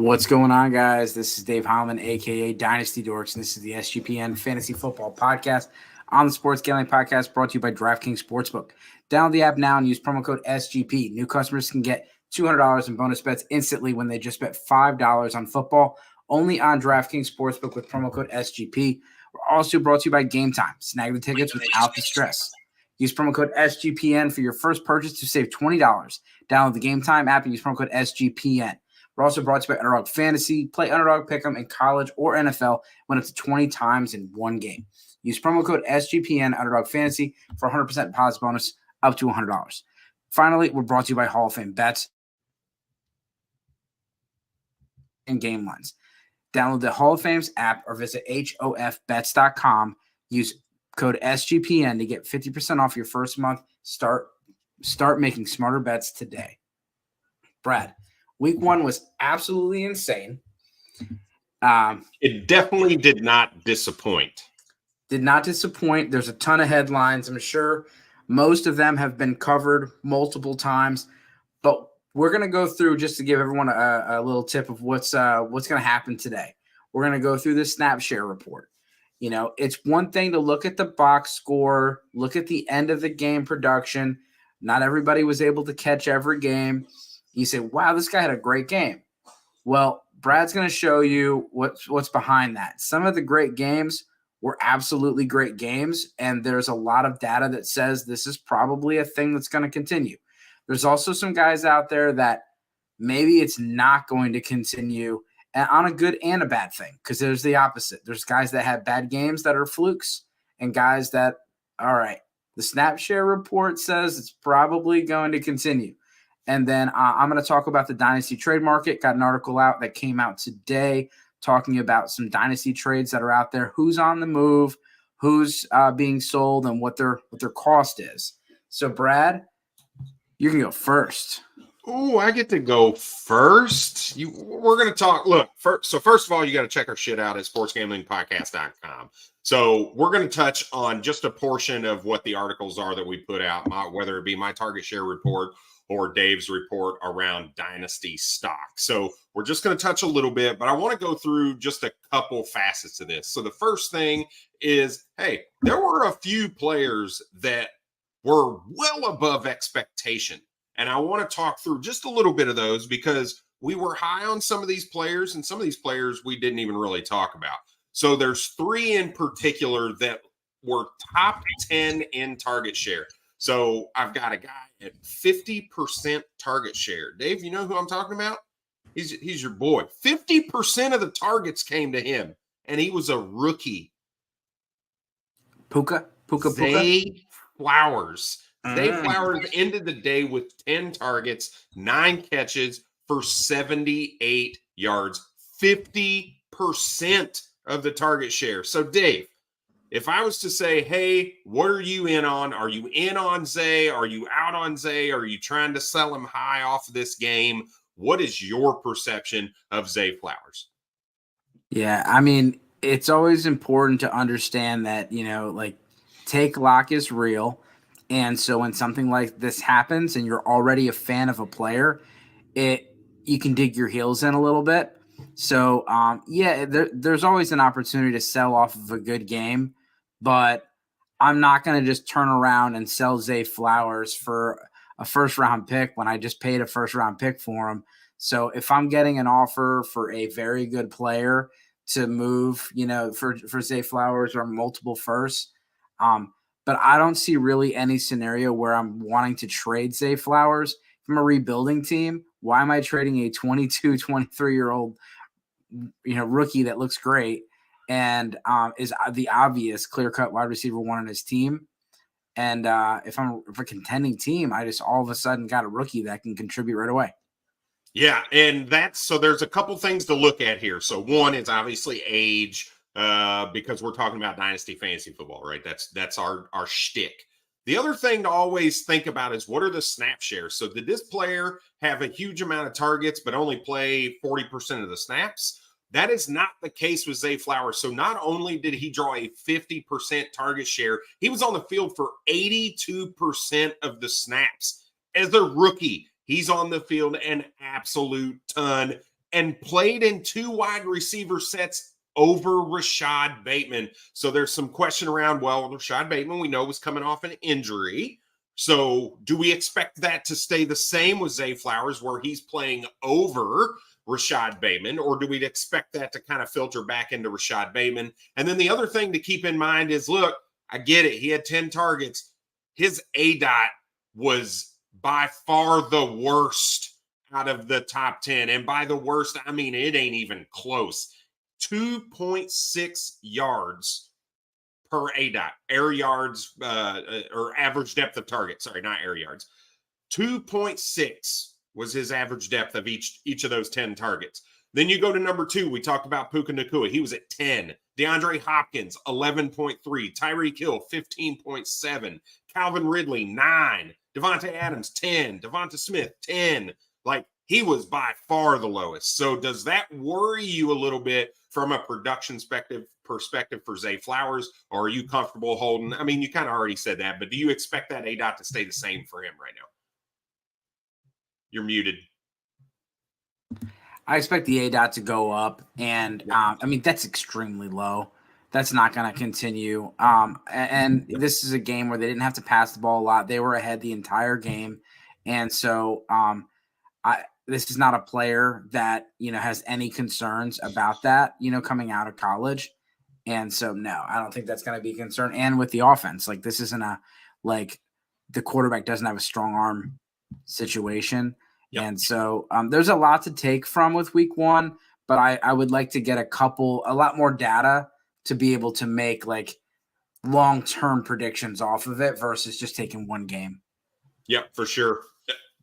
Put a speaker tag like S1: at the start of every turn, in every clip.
S1: What's going on, guys? This is Dave Holland, a.k.a. Dynasty Dorks, and this is the SGPN Fantasy Football Podcast on the Sports Gambling Podcast, brought to you by DraftKings Sportsbook. Download the app now and use promo code SGP. New customers can get $200 in bonus bets instantly when they just bet $5 on football, only on DraftKings Sportsbook with promo code SGP. We're also brought to you by Game Time. Snag the tickets without the stress. Use promo code SGPN for your first purchase to save $20. Download the Game Time app and use promo code SGPN. We're also brought to you by Underdog Fantasy. Play Underdog Pick'em in college or NFL, win up to 20 times in one game. Use promo code SGPN Underdog Fantasy for 100% deposit bonus up to $100. Finally, we're brought to you by Hall of Fame Bets and Game Lines. Download the Hall of Fame's app or visit hofbets.com. Use code SGPN to get 50% off your first month. Start making smarter bets today. Brad, Week 1 was absolutely insane.
S2: It definitely did not disappoint.
S1: Did not disappoint. There's a ton of headlines. I'm sure most of them have been covered multiple times. But we're going to go through, just to give everyone a little tip of what's going to happen today. We're going to go through the snap share report. You know, it's one thing to look at the box score, look at the end of the game production. Not everybody was able to catch every game. You say, wow, this guy had a great game. Well, Brad's going to show you what's behind that. Some of the great games were absolutely great games, and there's a lot of data that says this is probably a thing that's going to continue. There's also some guys out there that maybe it's not going to continue, and on a good and a bad thing, because there's the opposite. There's guys that have bad games that are flukes, and guys that, all right, the snap share report says it's probably going to continue. And then I'm going to talk about the Dynasty trade market. Got an article out that came out today talking about some Dynasty trades that are out there, who's on the move, who's being sold, and what their cost is. So, Brad, you can go first.
S2: Oh, I get to go first. We're going to talk. Look, first of all, you got to check our shit out at sportsgamblingpodcast.com. So we're going to touch on just a portion of what the articles are that we put out, whether it be my target share report or Dave's report around Dynasty stock. So we're just going to touch a little bit, but I want to go through just a couple facets of this. So the first thing is, hey, there were a few players that were well above expectation. And I want to talk through just a little bit of those because we were high on some of these players, and some of these players we didn't even really talk about. So there's 3 in particular that were top 10 in target share. So I've got a guy at 50% target share. Dave, you know who I'm talking about? He's your boy. 50% of the targets came to him, and he was a rookie.
S1: Puka.
S2: Zay Flowers. Zay Flowers ended the day with 10 targets, 9 catches for 78 yards. 50% of the target share. So, Dave, if I was to say, hey, what are you in on? Are you in on Zay? Are you out on Zay? Are you trying to sell him high off of this game? What is your perception of Zay Flowers?
S1: Yeah, I mean, it's always important to understand that, take lock is real. And so when something like this happens and you're already a fan of a player, you can dig your heels in a little bit. So, there's always an opportunity to sell off of a good game. But I'm not going to just turn around and sell Zay Flowers for a first-round pick when I just paid a first-round pick for him. So if I'm getting an offer for a very good player to move, for Zay Flowers or multiple firsts, but I don't see really any scenario where I'm wanting to trade Zay Flowers. From a rebuilding team, why am I trading a 22, 23-year-old rookie that looks great and is the obvious clear-cut wide receiver 1 on his team? And if I'm a contending team, I just all of a sudden got a rookie that can contribute right away.
S2: Yeah, and so there's a couple things to look at here. So one is obviously age, because we're talking about Dynasty fantasy football, right? That's our shtick. The other thing to always think about is, what are the snap shares? So did this player have a huge amount of targets but only play 40% of the snaps? That is not the case with Zay Flowers. So not only did he draw a 50% target share, he was on the field for 82% of the snaps. As a rookie, he's on the field an absolute ton. and played in 2 wide receiver sets over Rashad Bateman. So there's some question around, well, Rashad Bateman, we know, was coming off an injury. So do we expect that to stay the same with Zay Flowers, where he's playing over Rashad Bateman, or do we expect that to kind of filter back into Rashad Bateman? And then the other thing to keep in mind is, look, I get it. He had 10 targets. His ADOT was by far the worst out of the top 10. And by the worst, I mean, it ain't even close. 2.6 yards per ADOT, air yards, or average depth of target. Sorry, not air yards. 2.6 was his average depth of each of those 10 targets. Then you go to number 2. We talked about Puka Nacua. He was at 10. DeAndre Hopkins, 11.3. Tyreek Hill, 15.7. Calvin Ridley, 9. Devontae Adams, 10. Devonta Smith, 10. Like, he was by far the lowest. So does that worry you a little bit from a production perspective for Zay Flowers, or are you comfortable holding? I mean, you kind of already said that, but do you expect that ADOT to stay the same for him right now? You're muted.
S1: I expect the ADOT to go up, and I mean, that's extremely low. That's not going to continue. And this is a game where they didn't have to pass the ball a lot. They were ahead the entire game. And so this is not a player that, has any concerns about that, coming out of college. And so, no, I don't think that's going to be a concern. And with the offense, like, this isn't the quarterback doesn't have a strong arm situation. Yep. And so there's a lot to take from with week 1, but I would like to get a lot more data to be able to make like long-term predictions off of it versus just taking one game.
S2: Yep, for sure.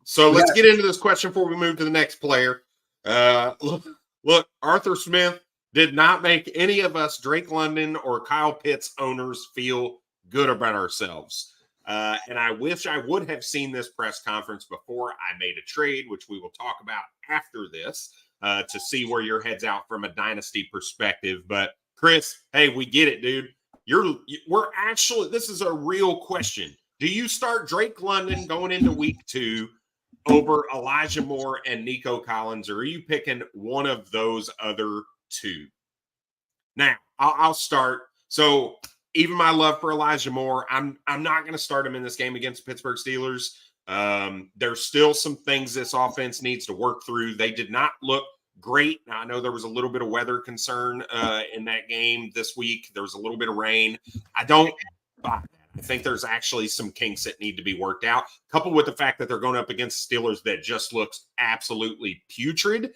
S2: So let's get into this question before we move to the next player. Look, Arthur Smith did not make any of us Drake London or Kyle Pitts owners feel good about ourselves. And I wish I would have seen this press conference before I made a trade, which we will talk about after this, to see where your head's out from a dynasty perspective. But Chris, hey, we get it, dude. This is a real question. Do you start Drake London going into week 2 over Elijah Moore and Nico Collins, or are you picking one of those other 2? Now, I'll start. So even my love for Elijah Moore, I'm not going to start him in this game against the Pittsburgh Steelers. There's still some things this offense needs to work through. They did not look great. Now, I know there was a little bit of weather concern in that game this week. There was a little bit of rain. I don't buy that. I think there's actually some kinks that need to be worked out, coupled with the fact that they're going up against Steelers that just looks absolutely putrid,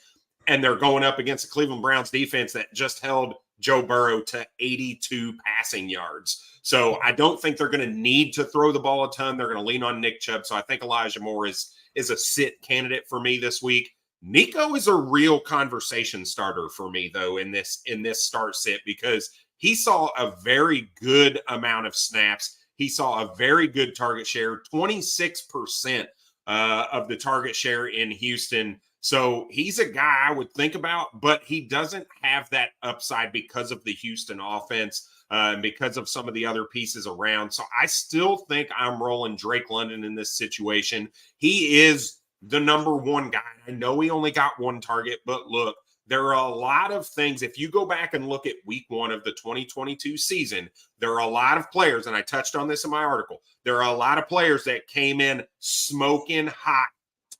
S2: and they're going up against the Cleveland Browns defense that just held Joe Burrow to 82 passing yards. So I don't think they're going to need to throw the ball a ton. They're going to lean on Nick Chubb. So I think Elijah Moore is a sit candidate for me this week. Nico is a real conversation starter for me, though, in this start sit, because he saw a very good amount of snaps. He saw a very good target share, 26% of the target share in Houston. So he's a guy I would think about, but he doesn't have that upside because of the Houston offense and because of some of the other pieces around. So I still think I'm rolling Drake London in this situation. He is the number 1 guy. I know he only got 1 target, but look, there are a lot of things. If you go back and look at week 1 of the 2022 season, there are a lot of players, and I touched on this in my article, there are a lot of players that came in smoking hot,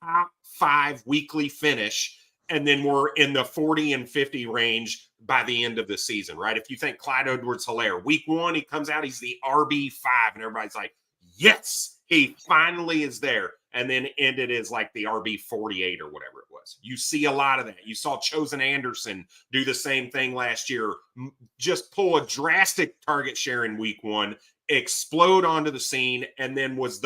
S2: top 5 weekly finish, and then we're in the 40 and 50 range by the end of the season, right? If you think Clyde Edwards-Helaire, week 1, he comes out, he's the RB5, and everybody's like, yes, he finally is there. And then ended as like the RB48 or whatever it was. You see a lot of that. You saw Chosen Anderson do the same thing last year, just pull a drastic target share in week 1, explode onto the scene, and then he was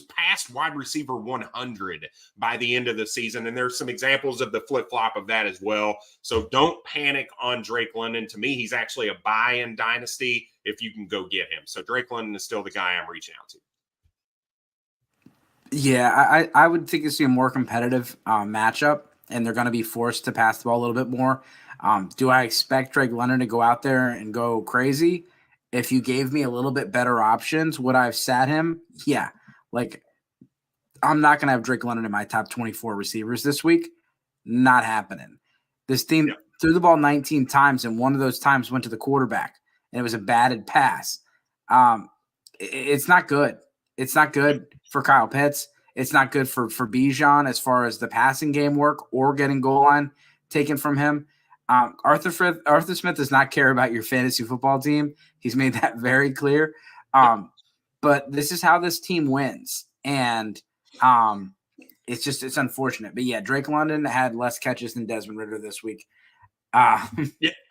S2: past wide receiver 100 by the end of the season. And there's some examples of the flip-flop of that as well. So don't panic on Drake London. To me, he's actually a buy in Dynasty if you can go get him. So Drake London is still the guy I'm reaching out to.
S1: Yeah, I would think it's a more competitive matchup, and they're going to be forced to pass the ball a little bit more. Do I expect Drake London to go out there and go crazy? If you gave me a little bit better options, would I have sat him? Yeah. Like, I'm not going to have Drake London in my top 24 receivers this week, Not happening. This team threw the ball 19 times, and one of those times went to the quarterback, and it was a batted pass. It's not good. It's not good for Kyle Pitts. It's not good for Bijan as far as the passing game work or getting goal line taken from him. Arthur Smith does not care about your fantasy football team. He's made that very clear. But this is how this team wins. And it's unfortunate. But yeah, Drake London had less catches than Desmond Ridder this week.
S2: Yeah,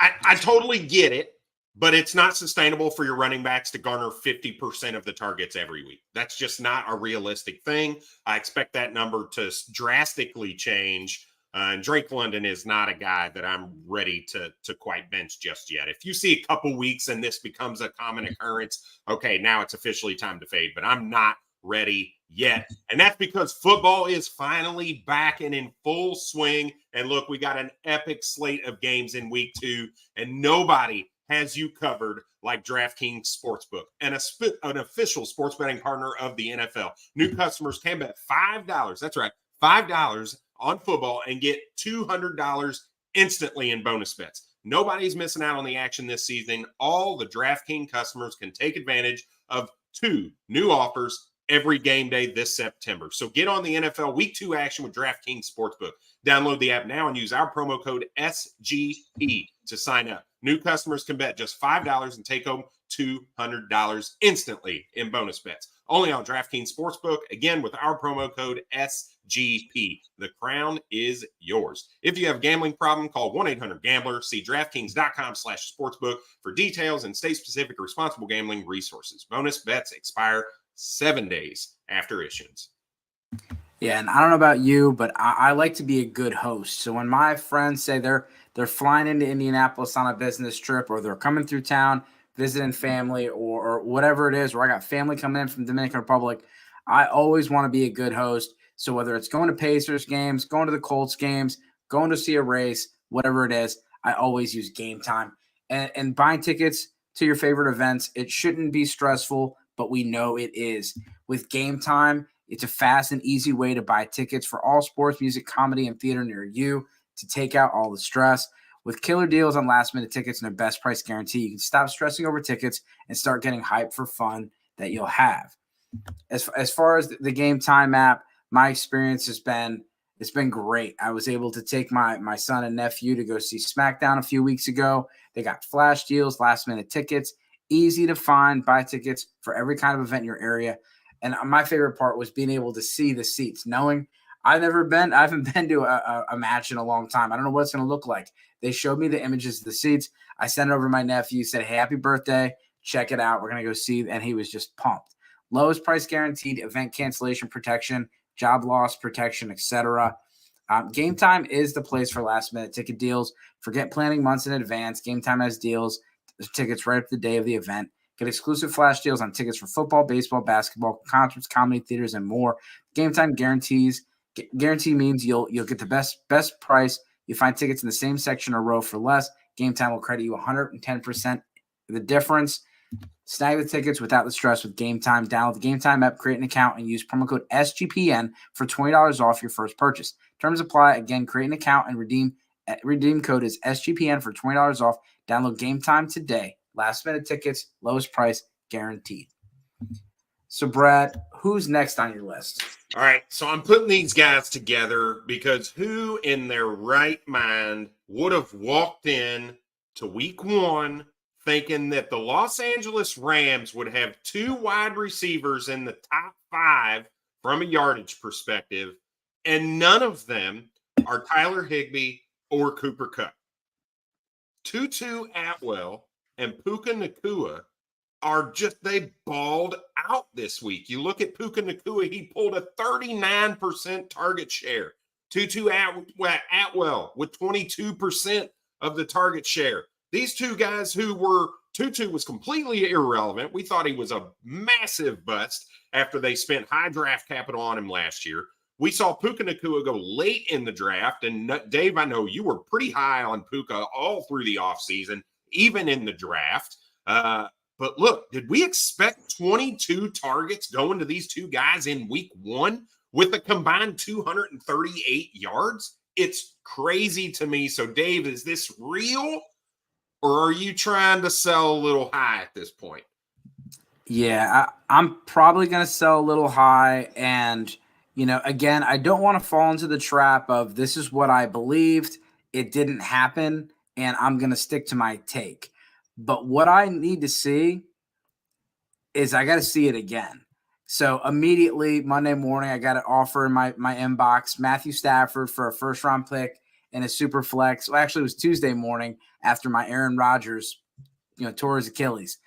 S2: I totally get it. But it's not sustainable for your running backs to garner 50% of the targets every week. That's just not a realistic thing. I expect that number to drastically change. And Drake London is not a guy that I'm ready to quite bench just yet. If you see a couple weeks and this becomes a common occurrence, okay, now it's officially time to fade. But I'm not ready yet. And that's because football is finally back and in full swing. And look, we got an epic slate of games in week 2, and nobody has you covered like DraftKings Sportsbook, and an official sports betting partner of the NFL. New customers can bet $5. That's right, $5 on football and get $200 instantly in bonus bets. Nobody's missing out on the action this season. All the DraftKings customers can take advantage of 2 new offers every game day this September. So get on the NFL Week 2 action with DraftKings Sportsbook. Download the app now and use our promo code SGP to sign up. New customers can bet just $5 and take home $200 instantly in bonus bets. Only on DraftKings Sportsbook, again, with our promo code SGP. The crown is yours. If you have a gambling problem, call 1-800-GAMBLER. See DraftKings.com/sportsbook for details and state-specific responsible gambling resources. Bonus bets expire 7 days after issuance.
S1: Yeah, and I don't know about you, but I like to be a good host. So when my friends say they're flying into Indianapolis on a business trip, or they're coming through town visiting family, or whatever it is, or I got family coming in from Dominican Republic, I always want to be a good host. So whether it's going to Pacers games, going to the Colts games, going to see a race, whatever it is, I always use Game Time. And buying tickets to your favorite events, it shouldn't be stressful, but we know it is. With Game Time, it's a fast and easy way to buy tickets for all sports, music, comedy, and theater near you to take out all the stress. With killer deals on last-minute tickets and a best price guarantee, you can stop stressing over tickets and start getting hyped for fun that you'll have. As far as the Game Time app, my experience has been great. I was able to take my son and nephew to go see SmackDown a few weeks ago. They got flash deals, last-minute tickets, easy to find, buy tickets for every kind of event in your area. And my favorite part was being able to see the seats, knowing I haven't been to a match in a long time. I don't know what it's going to look like. They showed me the images of the seats. I sent it over to my nephew, said, hey, happy birthday. Check it out. We're going to go see. And he was just pumped. Lowest price guaranteed, event cancellation protection, job loss protection, etc. Game Time is the place for last-minute ticket deals. Forget planning months in advance. Game Time has deals, tickets right up the day of the event. Get exclusive flash deals on tickets for football, baseball, basketball, concerts, comedy, theaters, and more. Game Time guarantee means you'll get the best price. You find tickets in the same section or row for less. Game Time will credit you 110% the difference. Snag the tickets without the stress with Game Time. Download the Game Time app, create an account, and use promo code SGPN for $20 off your first purchase. Terms apply. Again, create an account and redeem code is SGPN for $20 off. Download Game Time today. Last minute tickets, lowest price guaranteed. So, Brad, who's next on your list?
S2: All right, so I'm putting these guys together because who in their right mind would have walked in to week 1 thinking that the Los Angeles Rams would have 2 wide receivers in the top 5 from a yardage perspective, and none of them are Tyler Higbee or Cooper Kupp. Tutu Atwell and Puka Nacua they balled out this week. You look at Puka Nacua, he pulled a 39% target share. Tutu Atwell with 22% of the target share. These 2 guys Tutu was completely irrelevant. We thought he was a massive bust after they spent high draft capital on him last year. We saw Puka Nacua go late in the draft, and Dave, I know you were pretty high on Puka all through the offseason, even in the draft. But look, did we expect 22 targets going to these 2 guys in week 1 with a combined 238 yards? it's crazy to me. So, Dave, is this real, or are you trying to sell a little high at this point?
S1: Yeah, I'm probably going to sell a little high. And, again, I don't want to fall into the trap of this is what I believed. It didn't happen, and I'm going to stick to my take. But what I need to see is I got to see it again. So immediately Monday morning, I got an offer in my inbox, Matthew Stafford for a first-round pick and a super flex. Well, actually, it was Tuesday morning after my Aaron Rodgers, tore his Achilles.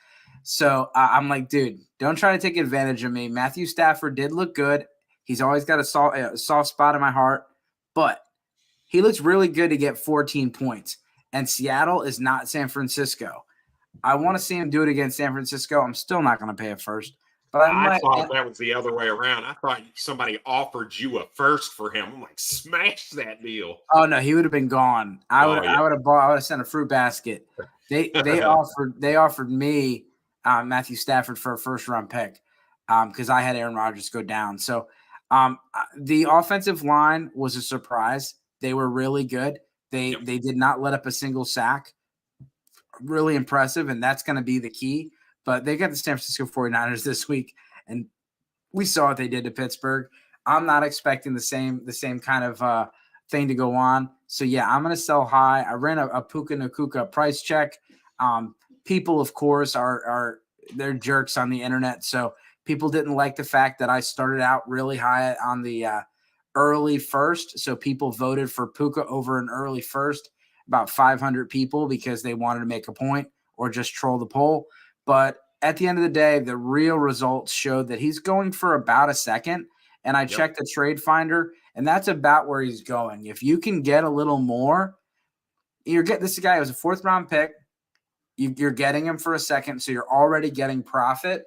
S1: So I'm like, dude, don't try to take advantage of me. Matthew Stafford did look good. He's always got a soft spot in my heart, but he looks really good to get 14 points. And Seattle is not San Francisco. I want to see him do it against San Francisco. I'm still not going to pay a first, but I might.
S2: I thought that was the other way around. I thought somebody offered you a first for him. I'm like, smash that deal.
S1: Oh no, he would have been gone. I would have sent a fruit basket. They offered me Matthew Stafford for a first round pick because I had Aaron Rodgers go down. So the offensive line was a surprise. They were really good. They did not let up a single sack. Really impressive, and that's going to be the key. But they got the San Francisco 49ers this week, and we saw what they did to Pittsburgh. I'm not expecting the same kind of thing to go on. So, yeah, I'm going to sell high. I ran a Puka Nacua price check. People, of course, they're jerks on the internet. So people didn't like the fact that I started out really high on the early first. So people voted for Puka over an early first, about 500 people, because they wanted to make a point or just troll the poll. But at the end of the day, the real results showed that he's going for about a second. And I checked the trade finder, and that's about where he's going. If you can get a little more, this guy was a 4th round pick. You're getting him for a second, so you're already getting profit.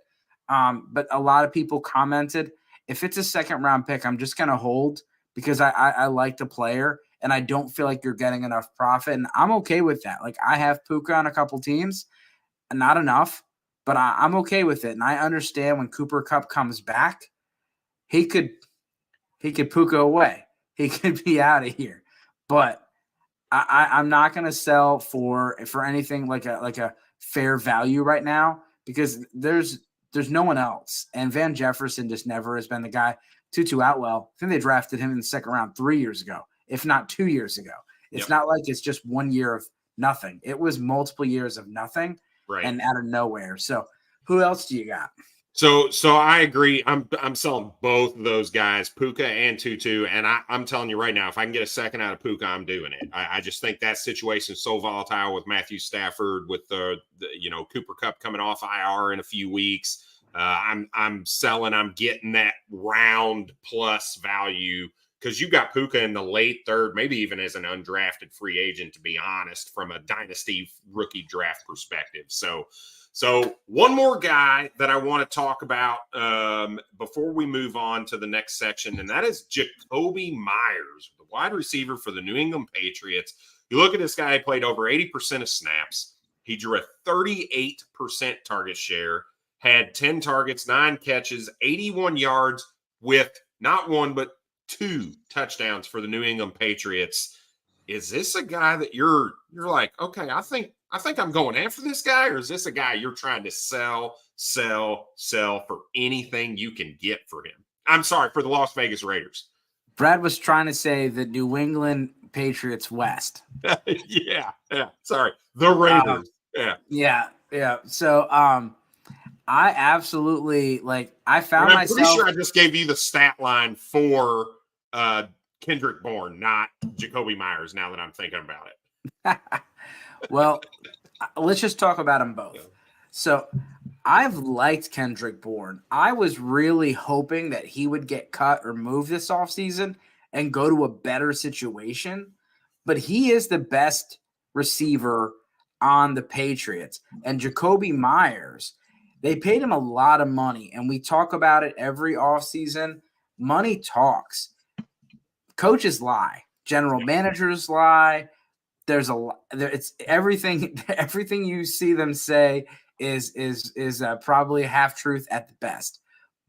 S1: But a lot of people commented, if it's a 2nd round pick, I'm just going to hold because I like the player, and I don't feel like you're getting enough profit. And I'm okay with that. Like, I have Puka on a couple teams, and not enough, but I'm okay with it. And I understand when Cooper Kupp comes back, he could Puka away. He could be out of here. But I'm not going to sell for anything like a fair value right now because there's no one else. And Van Jefferson just never has been the guy. Tutu Atwell, I think they drafted him in the 2nd round 3 years ago, if not 2 years ago. It's not like it's just 1 year of nothing. It was multiple years of nothing and out of nowhere. So who else do you got?
S2: So I agree. I'm selling both of those guys, Puka and Tutu, and I'm telling you right now, if I can get a second out of Puka, I'm doing it. I just think that situation is so volatile with Matthew Stafford, with the Cooper Kupp coming off IR in a few weeks. I'm selling. I'm getting that round plus value because you got Puka in the late 3rd, maybe even as an undrafted free agent, to be honest, from a dynasty rookie draft perspective. So one more guy that I want to talk about before we move on to the next section, and that is Jacoby Myers, the wide receiver for the New England Patriots. You look at this guy, he played over 80% of snaps. He drew a 38% target share, had 10 targets, 9 catches, 81 yards with not 1 but 2 touchdowns for the New England Patriots. Is this a guy that you're like, okay, I think I'm going after this guy, or is this a guy you're trying to sell for anything you can get for him? I'm sorry, for the Las Vegas Raiders.
S1: Brad was trying to say the New England Patriots West.
S2: yeah. Sorry, the Raiders.
S1: Yeah. So I absolutely I found myself.
S2: I'm pretty sure I just gave you the stat line for Kendrick Bourne, not Jacoby Myers, now that I'm thinking about it.
S1: Well, let's just talk about them both. So I've liked Kendrick Bourne. I was really hoping that he would get cut or move this offseason and go to a better situation. But he is the best receiver on the Patriots. And Jacoby Myers, they paid him a lot of money. And we talk about it every offseason. Money talks. Coaches lie. General managers lie. There's it's everything you see them say is probably half truth at the best,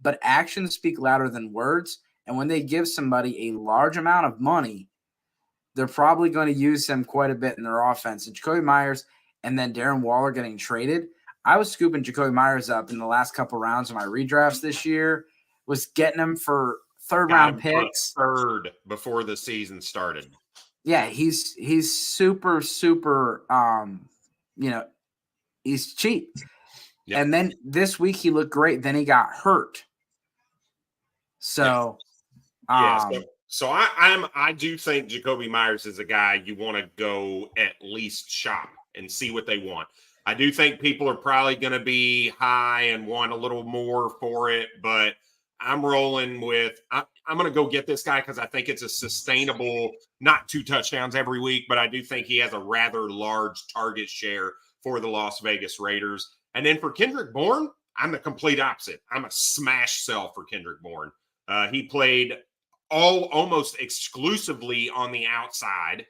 S1: but actions speak louder than words. And when they give somebody a large amount of money, they're probably going to use him quite a bit in their offense. And Jacoby Myers and then Darren Waller getting traded. I was scooping Jacoby Myers up in the last couple rounds of my redrafts this year, was getting him for third-round picks.
S2: Third before the season started.
S1: Yeah, he's super, super, he's cheap. Yep. And then this week he looked great. Then he got hurt. So,
S2: So I do think Jacoby Myers is a guy you want to go at least shop and see what they want. I do think people are probably going to be high and want a little more for it, but I'm rolling with I'm going to go get this guy because I think it's a sustainable, not 2 touchdowns every week, but I do think he has a rather large target share for the Las Vegas Raiders. And then for Kendrick Bourne, I'm the complete opposite. I'm a smash sell for Kendrick Bourne. He played almost exclusively on the outside.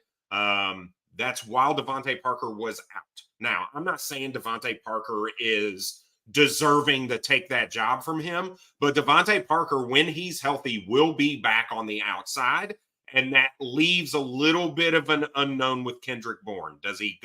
S2: That's while Devontae Parker was out. Now, I'm not saying Devontae Parker is deserving to take that job from him, but Devontae Parker, when he's healthy, will be back on the outside. And that leaves a little bit of an unknown with Kendrick Bourne. Does he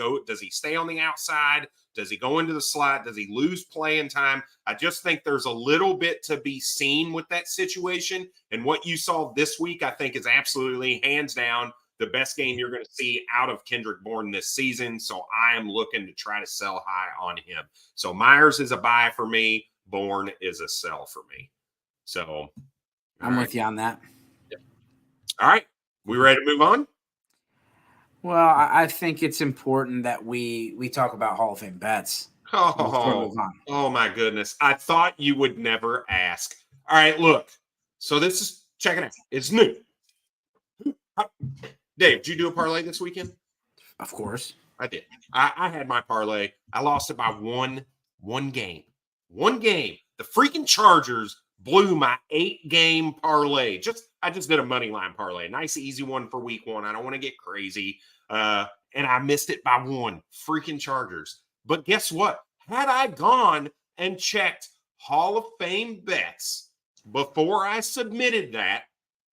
S2: stay on the outside? Does he go into the slot? Does he lose playing time? I just think there's a little bit to be seen with that situation. And what you saw this week, I think, is absolutely hands down the best game you're going to see out of Kendrick Bourne this season. So I am looking to try to sell high on him. So Myers is a buy for me. Bourne is a sell for me. So
S1: I'm with you on that.
S2: Yep. All right. We ready to move on?
S1: Well, I think it's important that we talk about Hall of Fame bets.
S2: Oh my goodness. I thought you would never ask. All right, look. So this is, check it out. It's new. Dave, did you do a parlay this weekend?
S1: Of course.
S2: I did. I had my parlay. I lost it by one game. One game. The freaking Chargers blew my 8-game parlay. I just did a money line parlay. Nice, easy one for week 1. I don't want to get crazy. And I missed it by 1. Freaking Chargers. But guess what? Had I gone and checked Hall of Fame bets before I submitted that,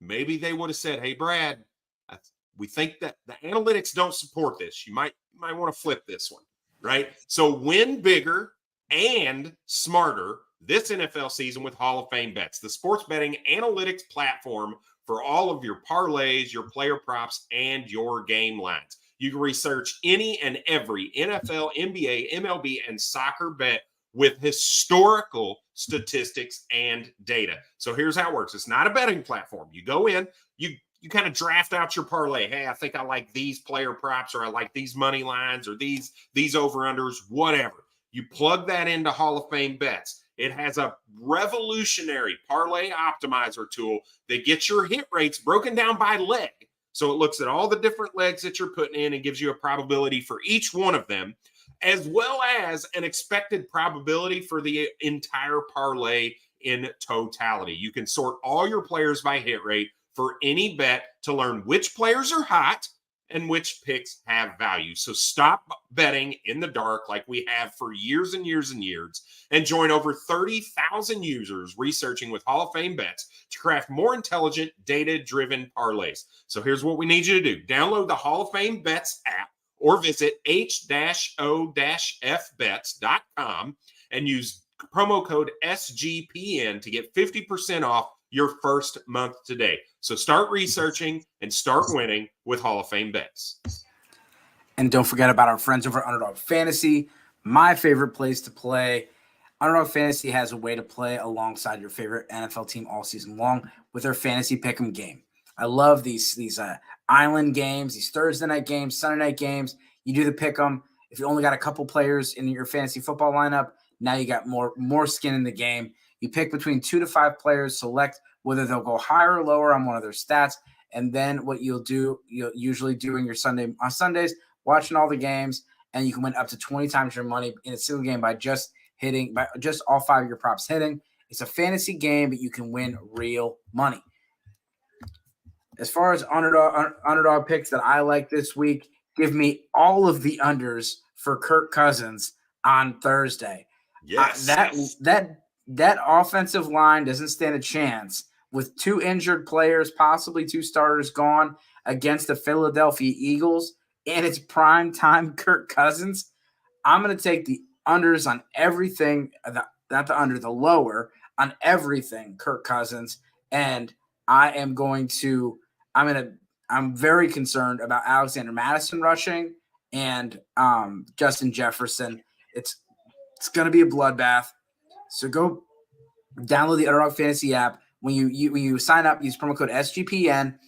S2: maybe they would have said, hey, Brad, we think that the analytics don't support this. You might want to flip this one, right? So win bigger and smarter this NFL season with Hall of Fame bets, the sports betting analytics platform for all of your parlays, your player props, and your game lines. You can research any and every NFL, NBA, MLB, and soccer bet with historical statistics and data. So here's how it works. It's not a betting platform. You go in, you kind of draft out your parlay. Hey, I think I like these player props, or I like these money lines, or these over-unders, whatever. You plug that into Hall of Fame bets. It has a revolutionary parlay optimizer tool that gets your hit rates broken down by leg. So it looks at all the different legs that you're putting in and gives you a probability for each one of them, as well as an expected probability for the entire parlay in totality. You can sort all your players by hit rate for any bet to learn which players are hot and which picks have value. So stop betting in the dark like we have for years and years and years, and join over 30,000 users researching with Hall of Fame bets to craft more intelligent, data-driven parlays. So here's what we need you to do. Download the Hall of Fame bets app or visit h-o-fbets.com and use promo code SGPN to get 50% off your first month today. So start researching and start winning with Hall of Fame bets.
S1: And don't forget about our friends over at Underdog Fantasy, my favorite place to play. Underdog Fantasy has a way to play alongside your favorite NFL team all season long with their Fantasy Pick'em game. I love these island games, these Thursday night games, Sunday night games. You do the Pick'em. If you only got a couple players in your fantasy football lineup, now you got more skin in the game. You pick between 2 to 5 players, select whether they'll go higher or lower on one of their stats, and then what you'll usually do in your on Sundays, watching all the games, and you can win up to 20 times your money in a single game by just all 5 of your props hitting. It's a fantasy game, but you can win real money. As far as underdog picks that I like this week, give me all of the unders for Kirk Cousins on Thursday.
S2: Yes.
S1: That offensive line doesn't stand a chance with 2 injured players, possibly 2 starters gone. against the Philadelphia Eagles and it's prime time Kirk Cousins, I'm going to take the unders on everything, not the under, the lower on everything Kirk Cousins. And I'm very concerned about Alexander Madison rushing and Justin Jefferson. It's going to be a bloodbath. So go download the Underdog Fantasy app. When you sign up, use promo code SGPN.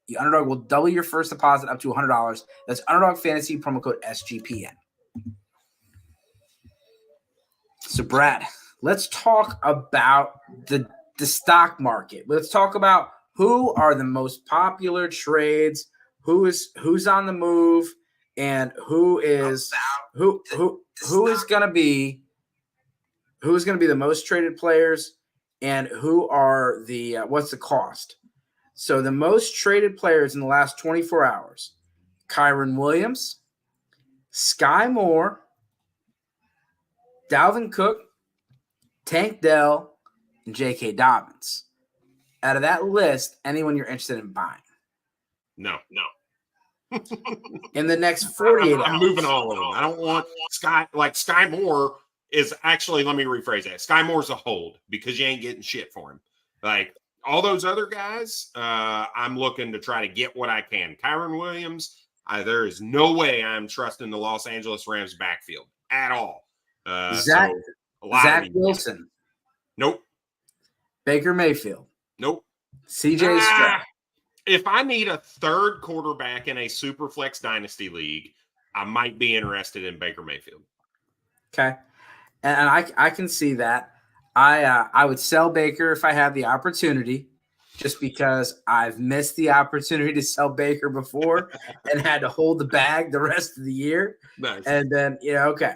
S1: The Underdog will double your first deposit up to $100. That's Underdog Fantasy, promo code SGPN. So, Brad, let's talk about the stock market. Let's talk about who are the most popular trades, who's on the move, and who is going to be the most traded players, and who are the what's the cost. So the most traded players in the last 24 hours: Kyron Williams, Sky Moore, Dalvin Cook, Tank Dell, and J.K. Dobbins. Out of that list, anyone you're interested in buying?
S2: No.
S1: In the next 48 hours.
S2: I'm moving all of them. I don't want Sky Moore is actually, let me rephrase that. Sky Moore's a hold because you ain't getting shit for him. Like all those other guys, I'm looking to try to get what I can. Kyron Williams, there is no way I'm trusting the Los Angeles Rams backfield at all.
S1: Zach Wilson.
S2: Nope.
S1: Baker Mayfield.
S2: Nope.
S1: CJ Stroud.
S2: If I need a third quarterback in a Superflex Dynasty league, I might be interested in Baker Mayfield.
S1: Okay. And I can see that. I would sell Baker if I had the opportunity, just because I've missed the opportunity to sell Baker before and had to hold the bag the rest of the year.
S2: Nice.
S1: And then, okay.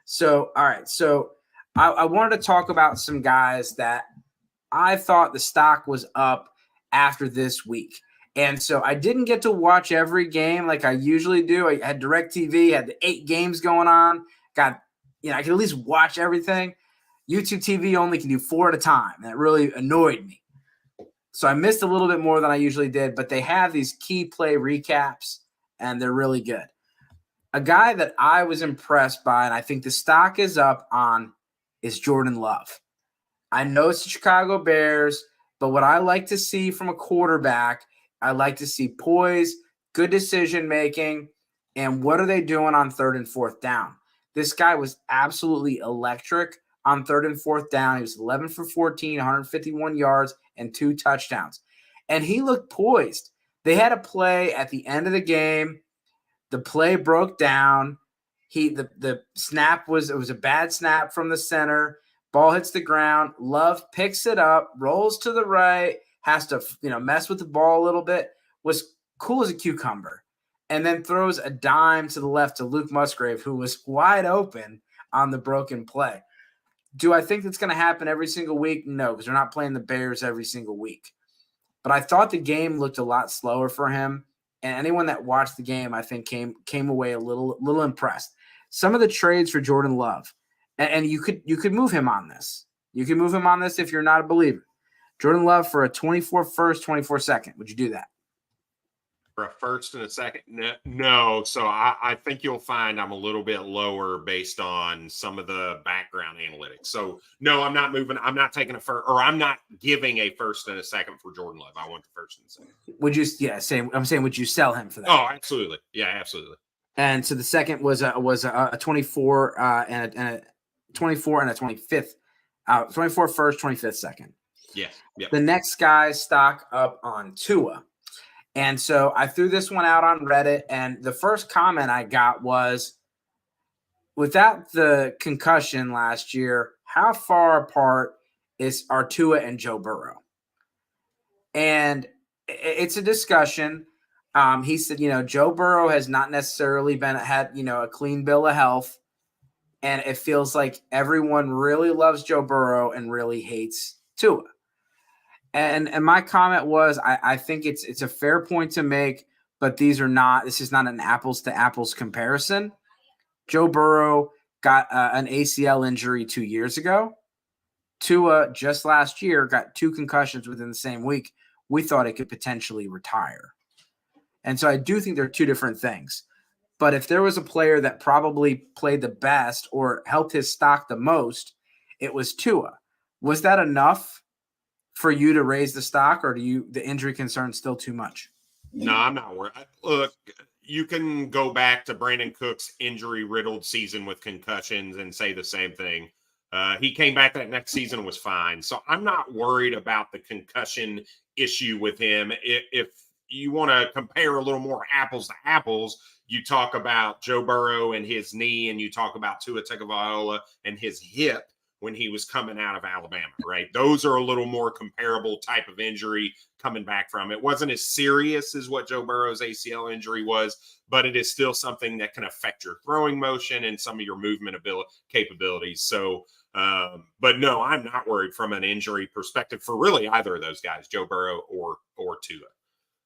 S1: So, all right. So I wanted to talk about some guys that I thought the stock was up after this week. And so I didn't get to watch every game like I usually do. I had DirecTV, had the 8 games going on. I could at least watch everything. YouTube TV only can do 4 at a time. That really annoyed me. So I missed a little bit more than I usually did, but they have these key play recaps, and they're really good. A guy that I was impressed by, and I think the stock is up on, is Jordan Love. I know it's the Chicago Bears, but what I like to see from a quarterback, I like to see poise, good decision-making, and what are they doing on 3rd and 4th down? This guy was absolutely electric on 3rd and 4th down. He was 11 for 14, 151 yards, and 2 touchdowns. And he looked poised. They had a play at the end of the game. The play broke down. The snap was a bad snap from the center. Ball hits the ground. Love picks it up, rolls to the right, has to mess with the ball a little bit, was cool as a cucumber, and then throws a dime to the left to Luke Musgrave, who was wide open on the broken play. Do I think that's going to happen every single week? No, because they're not playing the Bears every single week. But I thought the game looked a lot slower for him, and anyone that watched the game, I think, came away a little impressed. Some of the trades for Jordan Love, and you could move him on this. You can move him on this if you're not a believer. Jordan Love for a 24 first, 24 second. Would you do that?
S2: For a first and a second? No. So I think you'll find I'm a little bit lower based on some of the background analytics. So no, I'm not moving. I'm not taking a first, or I'm not giving a first and a second for Jordan Love. I want the first and the second.
S1: Would you? Yeah, I'm saying, would you sell him for that?
S2: Oh, absolutely. Yeah, absolutely.
S1: And so the second was a 24 and a 24 and a 25th, 24 first, 25th second.
S2: Yeah. Yep.
S1: The next guy stock up on Tua. And so I threw this one out on Reddit, and the first comment I got was, without the concussion last year, how far apart are Tua and Joe Burrow? And it's a discussion. He said, Joe Burrow has not necessarily had a clean bill of health, and it feels like everyone really loves Joe Burrow and really hates Tua. And my comment was, I think it's a fair point to make, but this is not an apples to apples comparison. Joe Burrow got an ACL injury 2 years ago. Tua just last year got 2 concussions within the same week. We thought it could potentially retire. And so I do think they're two different things. But if there was a player that probably played the best or helped his stock the most, it was Tua. Was that enough for you to raise the stock, or the injury concern still too much?
S2: No, I'm not worried. Look, you can go back to Brandon Cook's injury-riddled season with concussions and say the same thing. He came back that next season and was fine. So I'm not worried about the concussion issue with him. If you want to compare a little more apples to apples, you talk about Joe Burrow and his knee, and you talk about Tua Tagovailoa and his hip when he was coming out of Alabama, right? Those are a little more comparable type of injury coming back from. It wasn't as serious as what Joe Burrow's ACL injury was, but it is still something that can affect your throwing motion and some of your movement capabilities. So, but no, I'm not worried from an injury perspective for really either of those guys, Joe Burrow or Tua.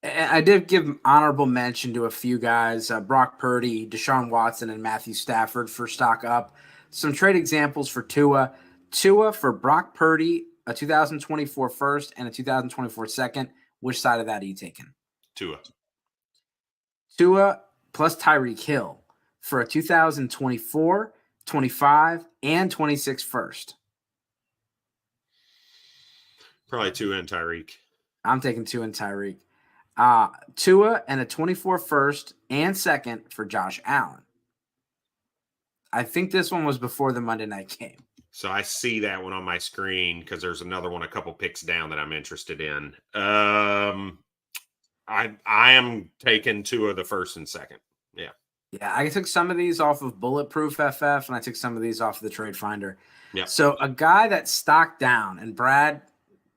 S1: I did give honorable mention to a few guys, Brock Purdy, Deshaun Watson, and Matthew Stafford for stock up. Some trade examples for Tua. Tua for Brock Purdy, a 2024 first and a 2024 second. Which side of that are you taking?
S2: Tua.
S1: Tua plus Tyreek Hill for a 2024, 25, and 26 first.
S2: Probably Tua and Tyreek.
S1: I'm taking Tua and Tyreek. Tua and a 24 first and second for Josh Allen. I think this one was before the Monday night game.
S2: So I see that one on my screen because there's another one a couple picks down that I'm interested in. I am taking Tua the first and second. Yeah.
S1: Yeah, I took some of these off of Bulletproof FF, and I took some of these off of the Trade Finder.
S2: Yeah.
S1: So a guy that stocked down, and Brad,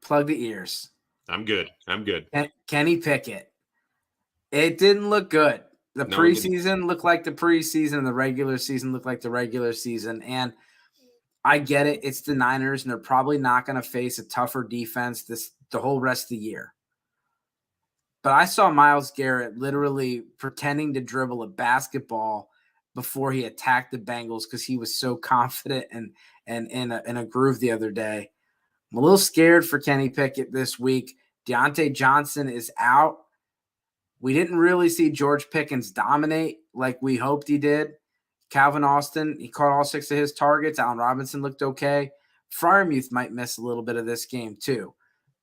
S1: plug the ears.
S2: I'm good.
S1: Kenny Pickett. It didn't look good. The preseason looked like the preseason, and the regular season looked like the regular season. And I get it. It's the Niners, and they're probably not going to face a tougher defense the whole rest of the year. But I saw Myles Garrett literally pretending to dribble a basketball before he attacked the Bengals because he was so confident and in a groove the other day. I'm a little scared for Kenny Pickett this week. Deontay Johnson is out. We didn't really see George Pickens dominate like we hoped he did. Calvin Austin, he caught all 6 of his targets. Allen Robinson looked okay. Freiermuth might miss a little bit of this game too.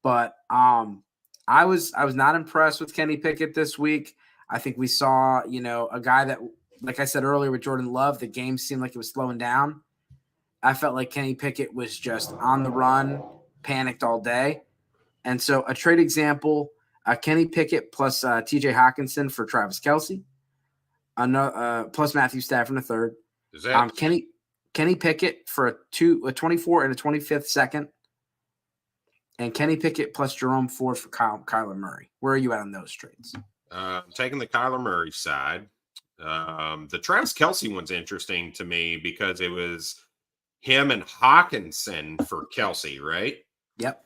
S1: But I was not impressed with Kenny Pickett this week. I think we saw, a guy that, like I said earlier with Jordan Love, the game seemed like it was slowing down. I felt like Kenny Pickett was just on the run, panicked all day. And so a trade example, Kenny Pickett plus TJ Hawkinson for Travis Kelce, plus Matthew Stafford in a third.
S2: Is that
S1: Kenny Pickett for a 24 and a 25th second, and Kenny Pickett plus Jerome Ford for Kyler Murray. Where are you at on those trades?
S2: I'm taking the Kyler Murray side. The Travis Kelce one's interesting to me because it was him and Hawkinson for Kelce, right?
S1: Yep.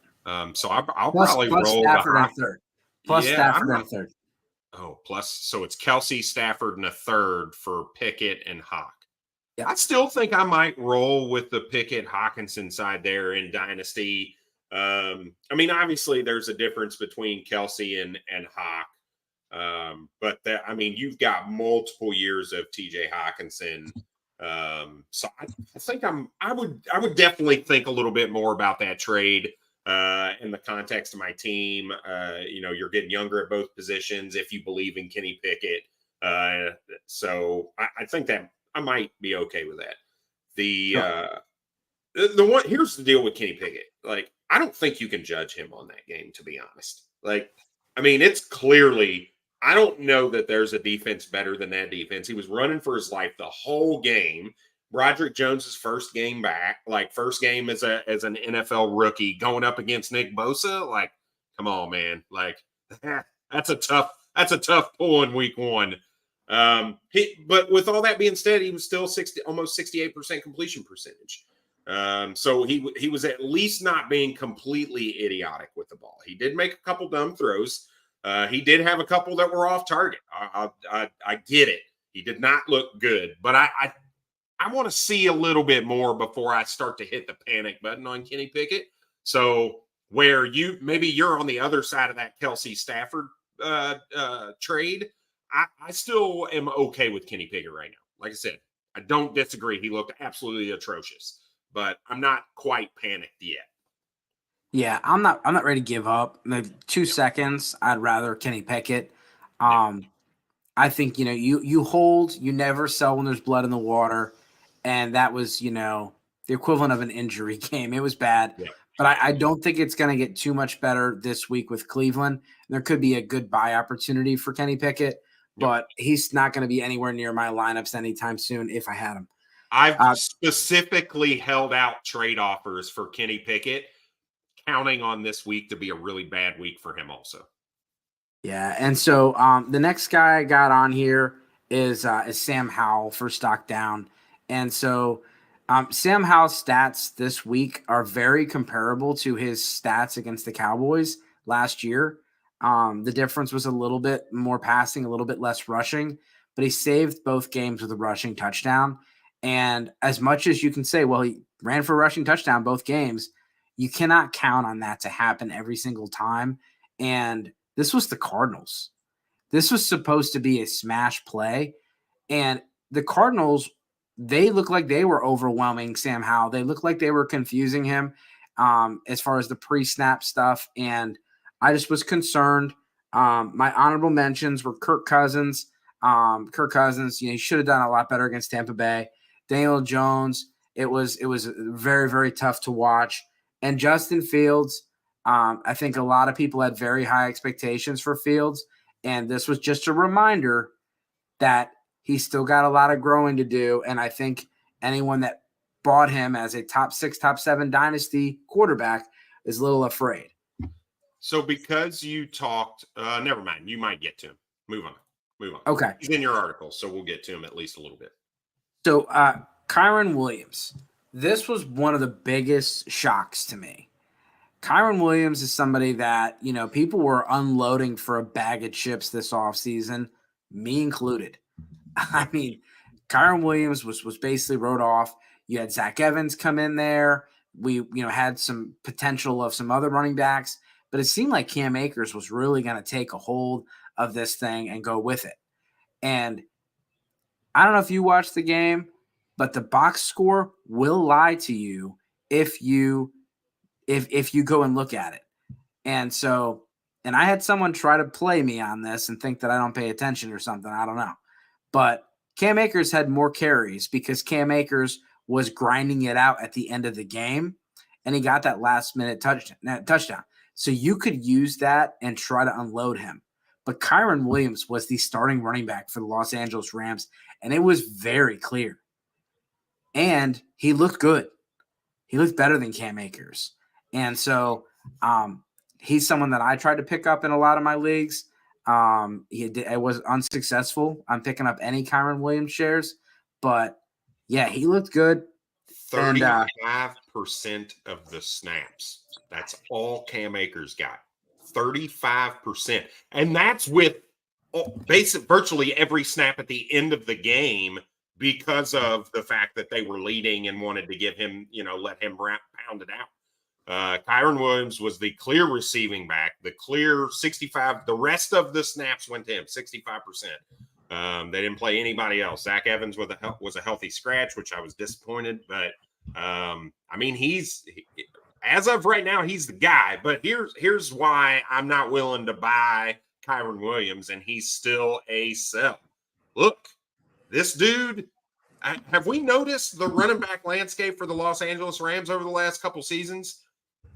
S2: So I'll probably roll
S1: Stafford in a third. Stafford in a third.
S2: Oh, so it's Kelce, Stafford, and a third for Pickett and Hawk.
S1: Yeah.
S2: I still think I might roll with the Pickett Hawkinson side there in Dynasty. Obviously there's a difference between Kelce and Hawk. But you've got multiple years of TJ Hawkinson. So I think I would definitely think a little bit more about that trade in the context of my team. You're getting younger at both positions if you believe in Kenny Pickett. So I think that I might be okay with that. The one, here's the deal with Kenny Pickett. Like, I don't think you can judge him on that game, to be honest. It's clearly, I don't know that there's a defense better than that defense. He was running for his life the whole game. Broderick Jones's first game back, first game as an NFL rookie going up against Nick Bosa. Come on, man. That's a tough pull in week one. But with all that being said, he was still almost 68% completion percentage. So he was at least not being completely idiotic with the ball. He did make a couple dumb throws. He did have a couple that were off target. I get it. He did not look good, but I want to see a little bit more before I start to hit the panic button on Kenny Pickett. So where you're on the other side of that Kelce Stafford trade, I still am okay with Kenny Pickett right now. Like I said, I don't disagree. He looked absolutely atrocious, but I'm not quite panicked yet.
S1: Yeah, I'm not ready to give up. Maybe 2 seconds. I'd rather Kenny Pickett. I think you hold, you never sell when there's blood in the water, and that was the equivalent of an injury game. It was bad,
S2: Yeah.
S1: but I don't think it's going to get too much better this week with Cleveland. There could be a good buy opportunity for Kenny Pickett, but he's not going to be anywhere near my lineups anytime soon if I had him.
S2: I've specifically held out trade offers for Kenny Pickett, counting on this week to be a really bad week for him also.
S1: Yeah, and so the next guy I got on here is Sam Howell for stock down, and so Sam Howell's stats this week are very comparable to his stats against the Cowboys last year. The difference was a little bit more passing, a little bit less rushing, but he saved both games with a rushing touchdown. And as much as you can say, well, he ran for a rushing touchdown both games, you cannot count on that to happen every single time. And this was the Cardinals. This was supposed to be a smash play. And the Cardinals, they looked like they were overwhelming Sam Howell. They looked like they were confusing him as far as the pre-snap stuff. And I just was concerned. My honorable mentions were Kirk Cousins. Kirk Cousins, he should have done a lot better against Tampa Bay. Daniel Jones, it was very, very tough to watch. And Justin Fields, I think a lot of people had very high expectations for Fields. And this was just a reminder that he's still got a lot of growing to do. And I think anyone that bought him as a top 6, top 7 dynasty quarterback is a little afraid.
S2: So because you talked, never mind, you might get to him. Move on.
S1: Okay.
S2: He's in your article, so we'll get to him at least a little bit.
S1: So Kyren Williams, this was one of the biggest shocks to me. Kyren Williams is somebody that, people were unloading for a bag of chips this offseason, me included. I mean, Kyren Williams was basically wrote off. You had Zach Evans come in there. We, had some potential of some other running backs, but it seemed like Cam Akers was really going to take a hold of this thing and go with it. And I don't know if you watched the game, but the box score will lie to you if you go and look at it. And so, and I had someone try to play me on this and think that I don't pay attention or something. I don't know. But Cam Akers had more carries because Cam Akers was grinding it out at the end of the game, and he got that last minute touchdown. So you could use that and try to unload him. But Kyren Williams was the starting running back for the Los Angeles Rams, and it was very clear. And he looked good. He looked better than Cam Akers. And so he's someone that I tried to pick up in a lot of my leagues. I was unsuccessful on picking up any Kyren Williams shares, but yeah, he looked good.
S2: 35% of the snaps. That's all Cam Akers got. 35%. And that's with virtually every snap at the end of the game because of the fact that they were leading and wanted to give him, let him pound it out. Kyren Williams was the clear receiving back, the clear 65. The rest of the snaps went to him, 65%. They didn't play anybody else. Zach Evans was a healthy scratch, which I was disappointed. But, as of right now, he's the guy. But here's why I'm not willing to buy Kyren Williams, and he's still a sell. Look, this dude, have we noticed the running back landscape for the Los Angeles Rams over the last couple seasons?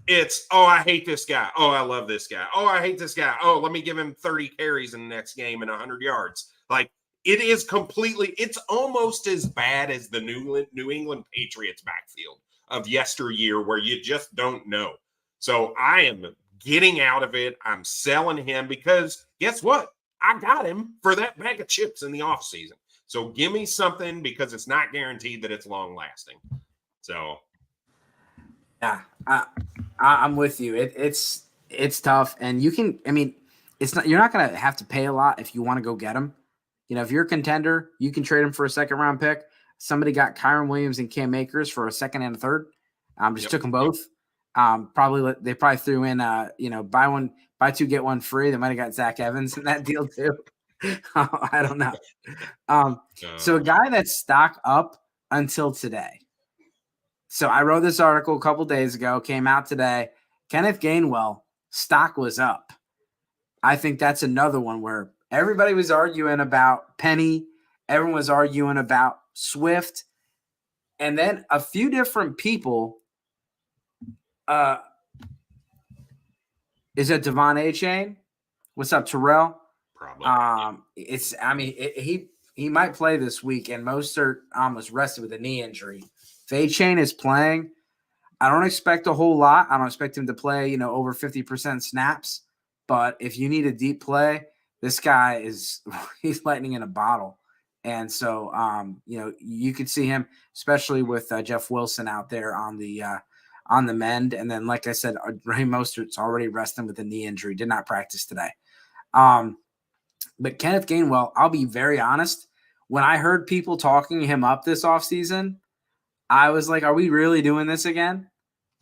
S2: It's, I hate this guy. Oh, I love this guy. Oh, I hate this guy. Oh, let me give him 30 carries in the next game and 100 yards. Like, it is it's almost as bad as the New England Patriots backfield of yesteryear where you just don't know. So I am getting out of it. I'm selling him because guess what? I got him for that bag of chips in the offseason. So give me something because it's not guaranteed that it's long lasting. So.
S1: Yeah, I'm with you. It's tough. And it's not, you're not going to have to pay a lot if you want to go get him. If you're a contender, you can trade him for a second round pick. Somebody got Kyren Williams and Cam Akers for a second and a third. Took them both. They probably threw in, buy 2, get 1 free. They might've got Zach Evans in that deal too. I don't know. So a guy that's stock up until today. So I wrote this article a couple days ago, came out today. Kenneth Gainwell, stock was up. I think that's another one where everybody was arguing about Penny. Everyone was arguing about Swift. And then a few different people. Is it Devon A-Chain? What's up, Terrell?
S2: Probably.
S1: He might play this week, and Mostert was rested with a knee injury. If A-Chain is playing, I don't expect a whole lot. I don't expect him to play, over 50% snaps. But if you need a deep play, this guy he's lightning in a bottle. And so, you could see him, especially with Jeff Wilson out there on the mend. And then, like I said, Raheem Mostert's already resting with a knee injury, did not practice today. But Kenneth Gainwell, I'll be very honest, when I heard people talking him up this offseason, I was like, are we really doing this again?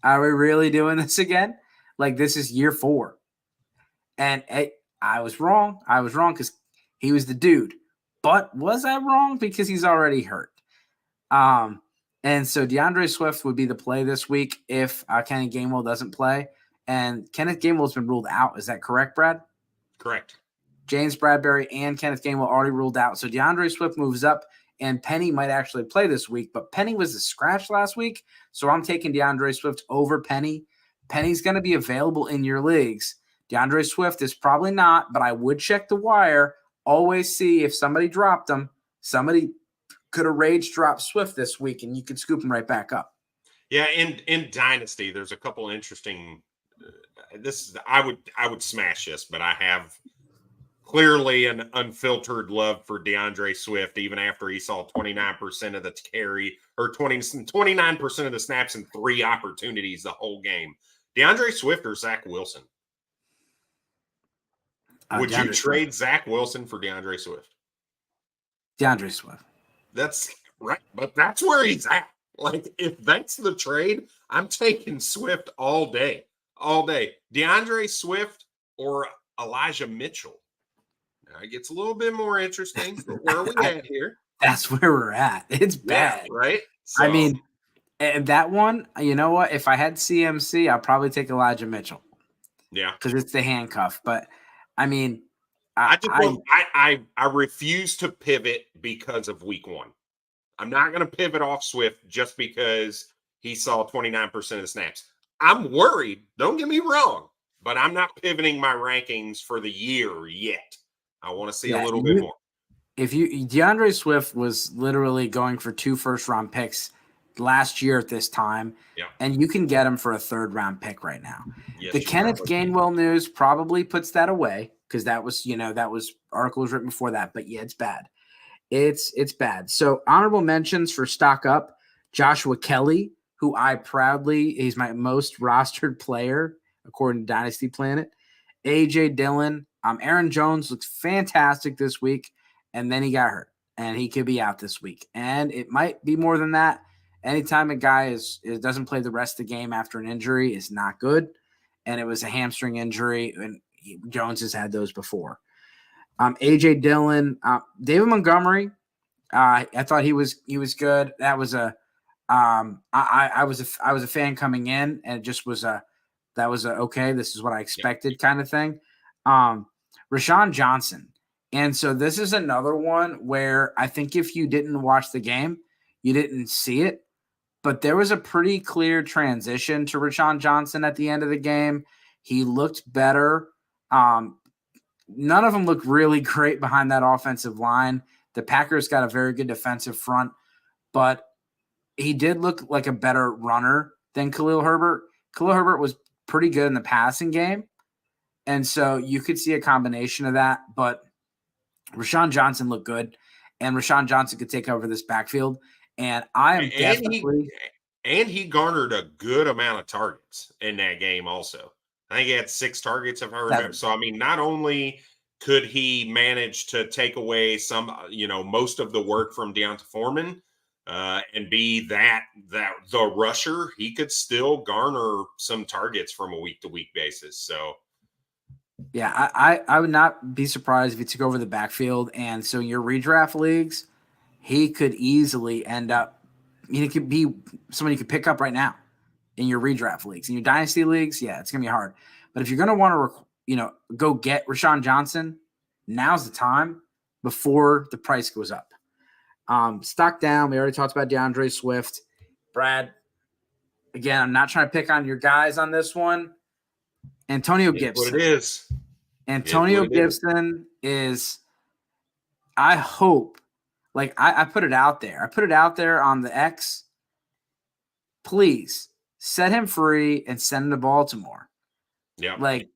S1: Are we really doing this again? Like, this is year 4. And I was wrong. I was wrong because he was the dude. But was I wrong? Because he's already hurt. And so DeAndre Swift would be the play this week if Kenneth Gainwell doesn't play. And Kenneth Gainwell's been ruled out. Is that correct, Brad?
S2: Correct.
S1: James Bradbury and Kenneth Gainwell already ruled out. So DeAndre Swift moves up, and Penny might actually play this week. But Penny was a scratch last week, so I'm taking DeAndre Swift over Penny. Penny's going to be available in your leagues. DeAndre Swift is probably not, but I would check the wire. Always see if somebody dropped him. Somebody could have rage dropped Swift this week, and you could scoop him right back up.
S2: Yeah, in Dynasty, there's a couple interesting. I would smash this, but I have clearly an unfiltered love for DeAndre Swift, even after he saw 29% of the carry or 29% of the snaps and 3 opportunities the whole game. DeAndre Swift or Zach Wilson? Would you trade Zach Wilson for DeAndre Swift?
S1: DeAndre Swift.
S2: That's right, but that's where he's at. Like, if that's the trade, I'm taking Swift all day. All day. DeAndre Swift or Elijah Mitchell? Now it gets a little bit more interesting. But where are we at here?
S1: That's where we're at. It's bad.
S2: Yeah, right? So,
S1: I mean, and that one, you know what? If I had CMC, I'd probably take Elijah Mitchell.
S2: Yeah.
S1: Because it's the handcuff. But, I mean,
S2: I refuse to pivot because of week 1. I'm not going to pivot off Swift just because he saw 29% of the snaps. I'm worried. Don't get me wrong. But I'm not pivoting my rankings for the year yet. I want to see a little bit more.
S1: DeAndre Swift was literally going for 2 first-round picks last year at this time, and you can get him for a 3rd-round pick right now.
S2: Yes,
S1: the Kenneth Gainwell news probably puts that away because that was articles written before that. But yeah, it's bad. It's bad. So honorable mentions for stock up: Joshua Kelly, who he's my most rostered player according to Dynasty Planet. AJ Dillon. Aaron Jones looks fantastic this week, and then he got hurt, and he could be out this week. And it might be more than that. Anytime a guy doesn't play the rest of the game after an injury is not good, and it was a hamstring injury, and Jones has had those before. AJ Dillon, David Montgomery. I thought he was good. That was I was a fan coming in, and it just was okay. This is what I expected kind of thing. Rashawn Johnson. And so this is another one where I think if you didn't watch the game, you didn't see it, but there was a pretty clear transition to Rashawn Johnson at the end of the game. He looked better. None of them looked really great behind that offensive line. The Packers got a very good defensive front, but he did look like a better runner than Khalil Herbert. Khalil Herbert was pretty good in the passing game. And so you could see a combination of that, but Rashawn Johnson looked good, and Rashawn Johnson could take over this backfield. And
S2: he garnered a good amount of targets in that game also. I think he had 6 targets, if I remember. So, I mean, not only could he manage to take away most of the work from Deonta Foreman and be the rusher, he could still garner some targets from a week-to-week basis. So,
S1: Yeah, I would not be surprised if he took over the backfield. And so in your redraft leagues, he could easily end up, he could be somebody you could pick up right now in your redraft leagues. In your dynasty leagues, yeah, it's going to be hard. But if you're going to want to, go get Rashawn Johnson, now's the time before the price goes up. Stock down. We already talked about DeAndre Swift. Brad, again, I'm not trying to pick on your guys on this one. Antonio Gibson.
S2: What it is.
S1: Antonio Gibson is, I hope, like I put it out there. I put it out there on the X. Please set him free and send him to Baltimore.
S2: Yeah.
S1: Like,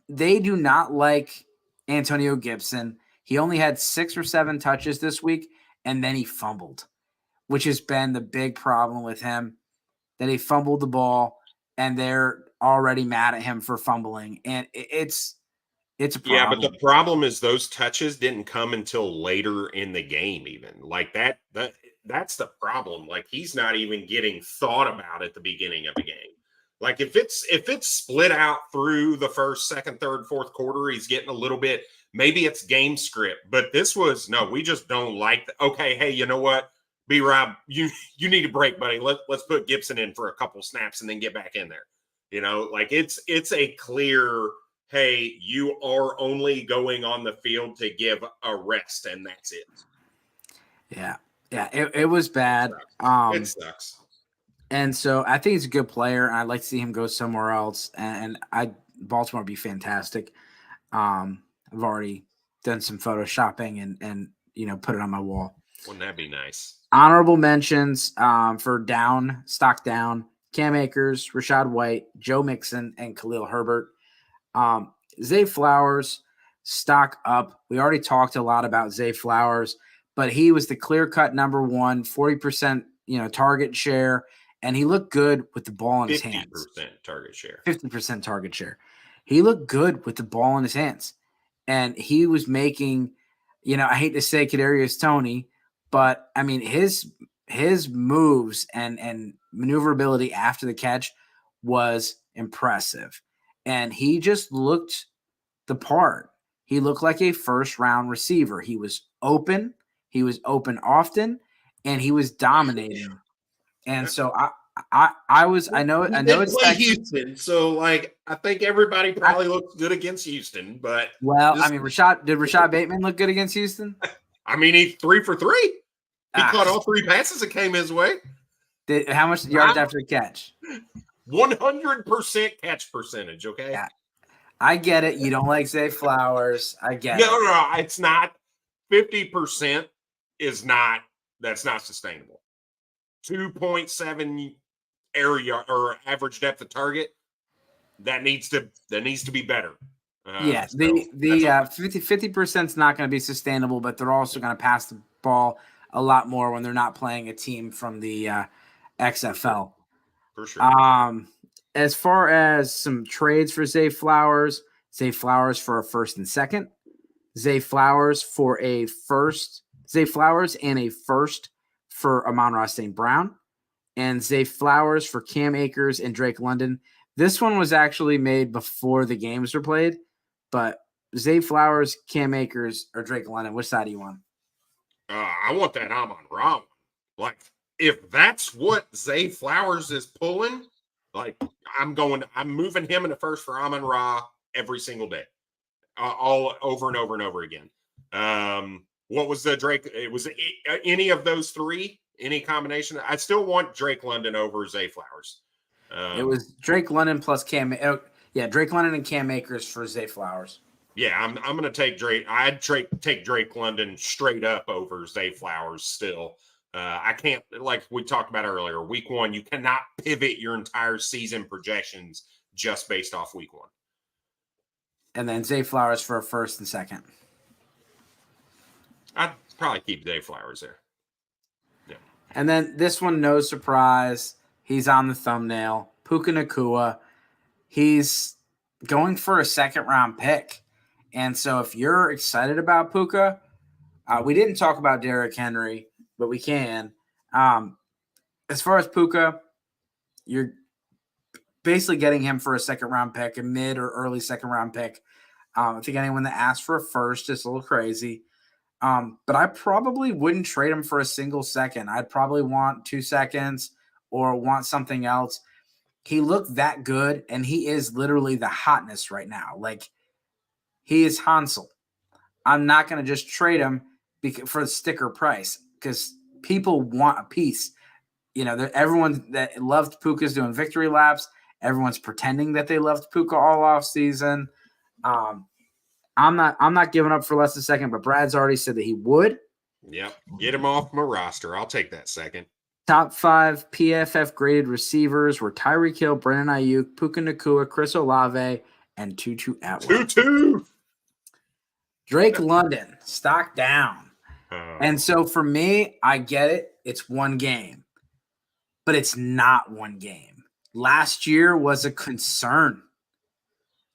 S1: they do not like Antonio Gibson. He only had 6 or 7 touches this week, and then he fumbled, which has been the big problem with him, that he fumbled the ball, and they're already mad at him for fumbling. And it's a problem.
S2: Yeah, but the problem is those touches didn't come until later in the game even. Like that's the problem. Like he's not even getting thought about at the beginning of a game. Like if it's split out through the first, second, third, fourth quarter, he's getting a little bit, maybe it's game script, but this was no, we just don't like okay, hey, you know what? B-Rob, you need a break, buddy. Let's put Gibson in for a couple snaps and then get back in there. Like it's a clear, hey, you are only going on the field to give a rest, and that's it.
S1: Yeah. Yeah, it was bad.
S2: It sucks.
S1: And so I think he's a good player, and I'd like to see him go somewhere else. And Baltimore would be fantastic. I've already done some photoshopping and put it on my wall.
S2: Wouldn't that be nice?
S1: Honorable mentions for stock down, Cam Akers, Rashad White, Joe Mixon, and Khalil Herbert. Zay Flowers, stock up. We already talked a lot about Zay Flowers, but he was the clear-cut number one, 40% target share, and he looked good with the ball in his hands.
S2: 50% target share.
S1: 50% target share. He looked good with the ball in his hands, and he was making, I hate to say Kadarius Toney, but I mean his moves and maneuverability after the catch was impressive. And he just looked the part. He looked like a first-round receiver. He was open. He was open often, and he was dominating. And so I know it's
S2: play Houston, so like I think everybody probably looks good against Houston, but
S1: did Rashad Bateman look good against Houston?
S2: I mean, he's 3 for 3. He caught all 3 passes that came his way.
S1: How much yards after the catch?
S2: 100% catch percentage, okay?
S1: Yeah. I get it. You don't like Zay Flowers. I get it.
S2: No, it's not. 50% that's not sustainable. 2.7 area or average depth of target, that needs to be better.
S1: The 50% is not going to be sustainable, but they're also going to pass the ball a lot more when they're not playing a team from the XFL.
S2: For sure.
S1: As far as some trades for Zay Flowers for a first and second, Zay Flowers and a first for Amon-Ra St. Brown, and Zay Flowers for Cam Akers and Drake London. This one was actually made before the games were played, but Zay Flowers, Cam Akers, or Drake London, which side do you want?
S2: I want that Amon-Ra one. Like, if that's what Zay Flowers is pulling, like, I'm moving him in the first for Amon-Ra every single day, all over and over and over again. What was the Drake? It was any of those 3, any combination. I still want Drake London over Zay Flowers.
S1: It was Drake London plus Cam. Drake London and Cam Akers for Zay Flowers.
S2: Yeah, I'm going to take Drake. I'd take Drake London straight up over Zay Flowers still. I can't, like we talked about earlier, week 1, you cannot pivot your entire season projections just based off week 1.
S1: And then Zay Flowers for a first and second.
S2: I'd probably keep Zay Flowers there. Yeah.
S1: And then this one, no surprise, he's on the thumbnail. Puka Nacua. He's going for a second-round pick. And so if you're excited about Puka, we didn't talk about Derrick Henry, but we can. As far as Puka, you're basically getting him for a second-round pick, a mid or early second-round pick. I think anyone that asks for a first is a little crazy. But I probably wouldn't trade him for a single second. I'd probably want 2 seconds or want something else. He looked that good, and he is literally the hotness right now. Like, he is Hansel. I'm not going to just trade him for the sticker price because people want a piece. You know, everyone that loved Puka's doing victory laps. Everyone's pretending that they loved Puka all off season. I'm not giving up for less than a second, but Brad's already said that he would.
S2: Yep. Get him off my roster. I'll take that second.
S1: Top 5 PFF graded receivers were Tyreek Hill, Brandon Ayuk, Puka Nacua, Chris Olave, and Tutu Atwell.
S2: Tutu!
S1: Drake London, stock down. And so for me, I get it. It's one game. But it's not one game. Last year was a concern.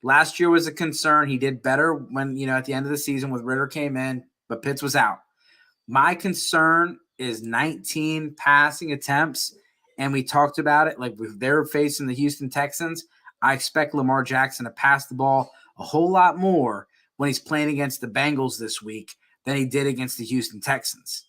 S1: He did better when, at the end of the season with Ritter came in, but Pitts was out. My concern is 19 passing attempts, and we talked about it. Like, if they're facing the Houston Texans, I expect Lamar Jackson to pass the ball a whole lot more when he's playing against the Bengals this week than he did against the Houston Texans.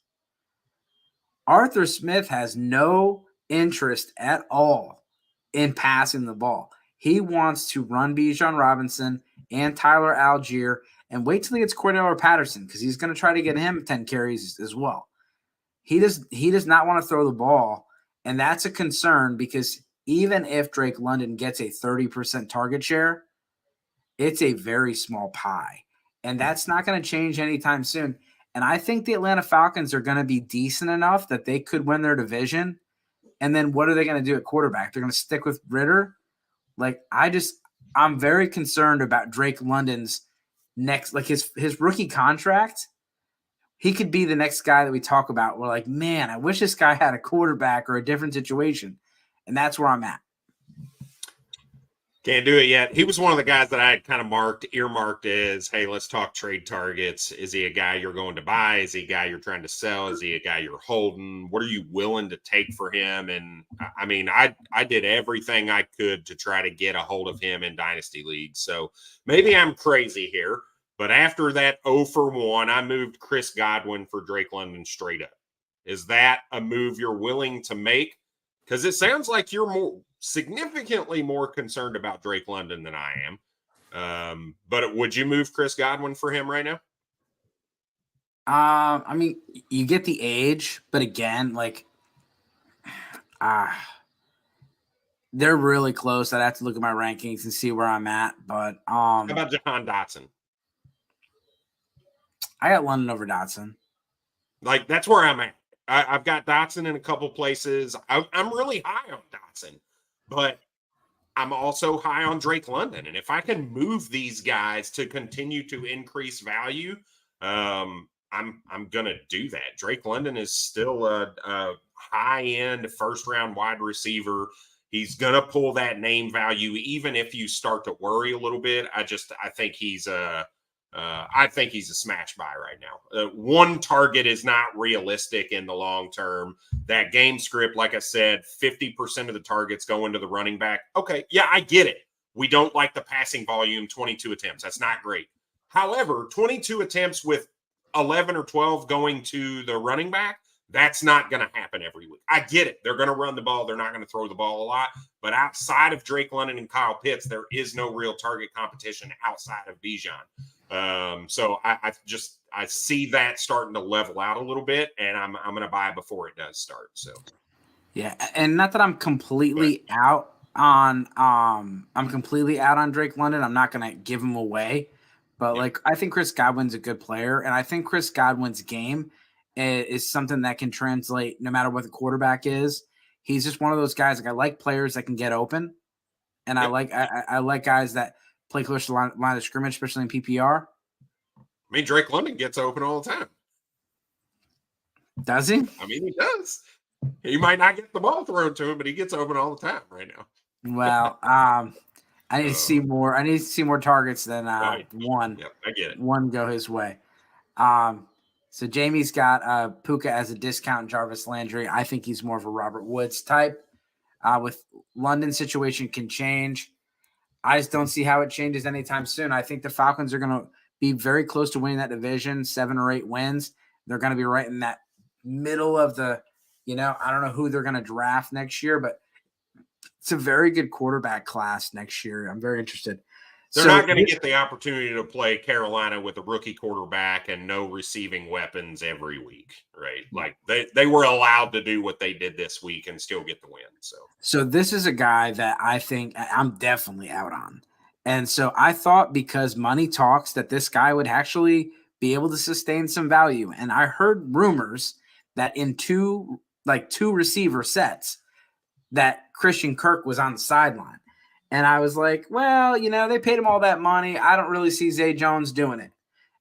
S1: Arthur Smith has no interest at all in passing the ball. He wants to run Bijan Robinson and Tyler Algier and wait till he gets Cordell Patterson because he's going to try to get him 10 carries as well. He does not want to throw the ball, and that's a concern because even if Drake London gets a 30% target share, it's a very small pie, and that's not going to change anytime soon. And I think the Atlanta Falcons are going to be decent enough that they could win their division. And then what are they going to do at quarterback? They're going to stick with Ritter. Like, I'm very concerned about Drake London's next, like his rookie contract. He could be the next guy that we talk about. We're like, man, I wish this guy had a quarterback or a different situation. And that's where I'm at.
S2: Can't do it yet. He was one of the guys that I had kind of earmarked as, hey, let's talk trade targets. Is he a guy you're going to buy? Is he a guy you're trying to sell? Is he a guy you're holding? What are you willing to take for him? And I mean, I did everything I could to try to get a hold of him in Dynasty League. So maybe I'm crazy here, but after that 0 for 1, I moved Chris Godwin for Drake London straight up. Is that a move you're willing to make? Because it sounds like you're significantly more concerned about Drake London than I am. But would you move Chris Godwin for him right now?
S1: I mean, you get the age, but again, like, they're really close. I'd have to look at my rankings and see where I'm at. But
S2: how about Jahan Dotson?
S1: I got London over Dotson.
S2: Like, that's where I'm at. I've got Dotson in a couple places. I'm really high on Dotson, but I'm also high on Drake London. And if I can move these guys to continue to increase value, I'm going to do that. Drake London is still a high-end first-round wide receiver. He's going to pull that name value, even if you start to worry a little bit. I think he's a smash buy right now. One target is not realistic in the long term. That game script, like I said, 50% of the targets go into the running back. Okay, yeah, I get it. We don't like the passing volume, 22 attempts. That's not great. However, 22 attempts with 11 or 12 going to the running back, that's not going to happen every week. I get it. They're going to run the ball. They're not going to throw the ball a lot. But outside of Drake London and Kyle Pitts, there is no real target competition outside of Bijan. So I see that starting to level out a little bit, and I'm going to buy before it does start. So,
S1: yeah, and not that I'm completely out on Drake London. I'm not going to give him away, but like, I think Chris Godwin's a good player, and I think Chris Godwin's game is something that can translate no matter what the quarterback is. He's just one of those guys. Like, I like players that can get open, and I like guys that play close to the line of scrimmage, especially in PPR.
S2: I mean, Drake London gets open all the time.
S1: Does he?
S2: I mean, he does. He might not get the ball thrown to him, but he gets open all the time right now.
S1: Well, I need to see more. I need to see more targets than one.
S2: Yep, I get it.
S1: One go his way. So Jamie's got Puka as a discount, Jarvis Landry. I think he's more of a Robert Woods type. With London's situation can change. I just don't see how it changes anytime soon. I think the Falcons are going to be very close to winning that division, 7 or 8 wins. They're going to be right in that middle of the, I don't know who they're going to draft next year, but it's a very good quarterback class next year. I'm very interested.
S2: They're not going to get the opportunity to play Carolina with a rookie quarterback and no receiving weapons every week, right? Like they were allowed to do what they did this week and still get the win.
S1: So this is a guy that I think I'm definitely out on. And so I thought because money talks that this guy would actually be able to sustain some value. And I heard rumors that in two receiver sets that Christian Kirk was on the sideline. And I was like, well, they paid him all that money. I don't really see Zay Jones doing it.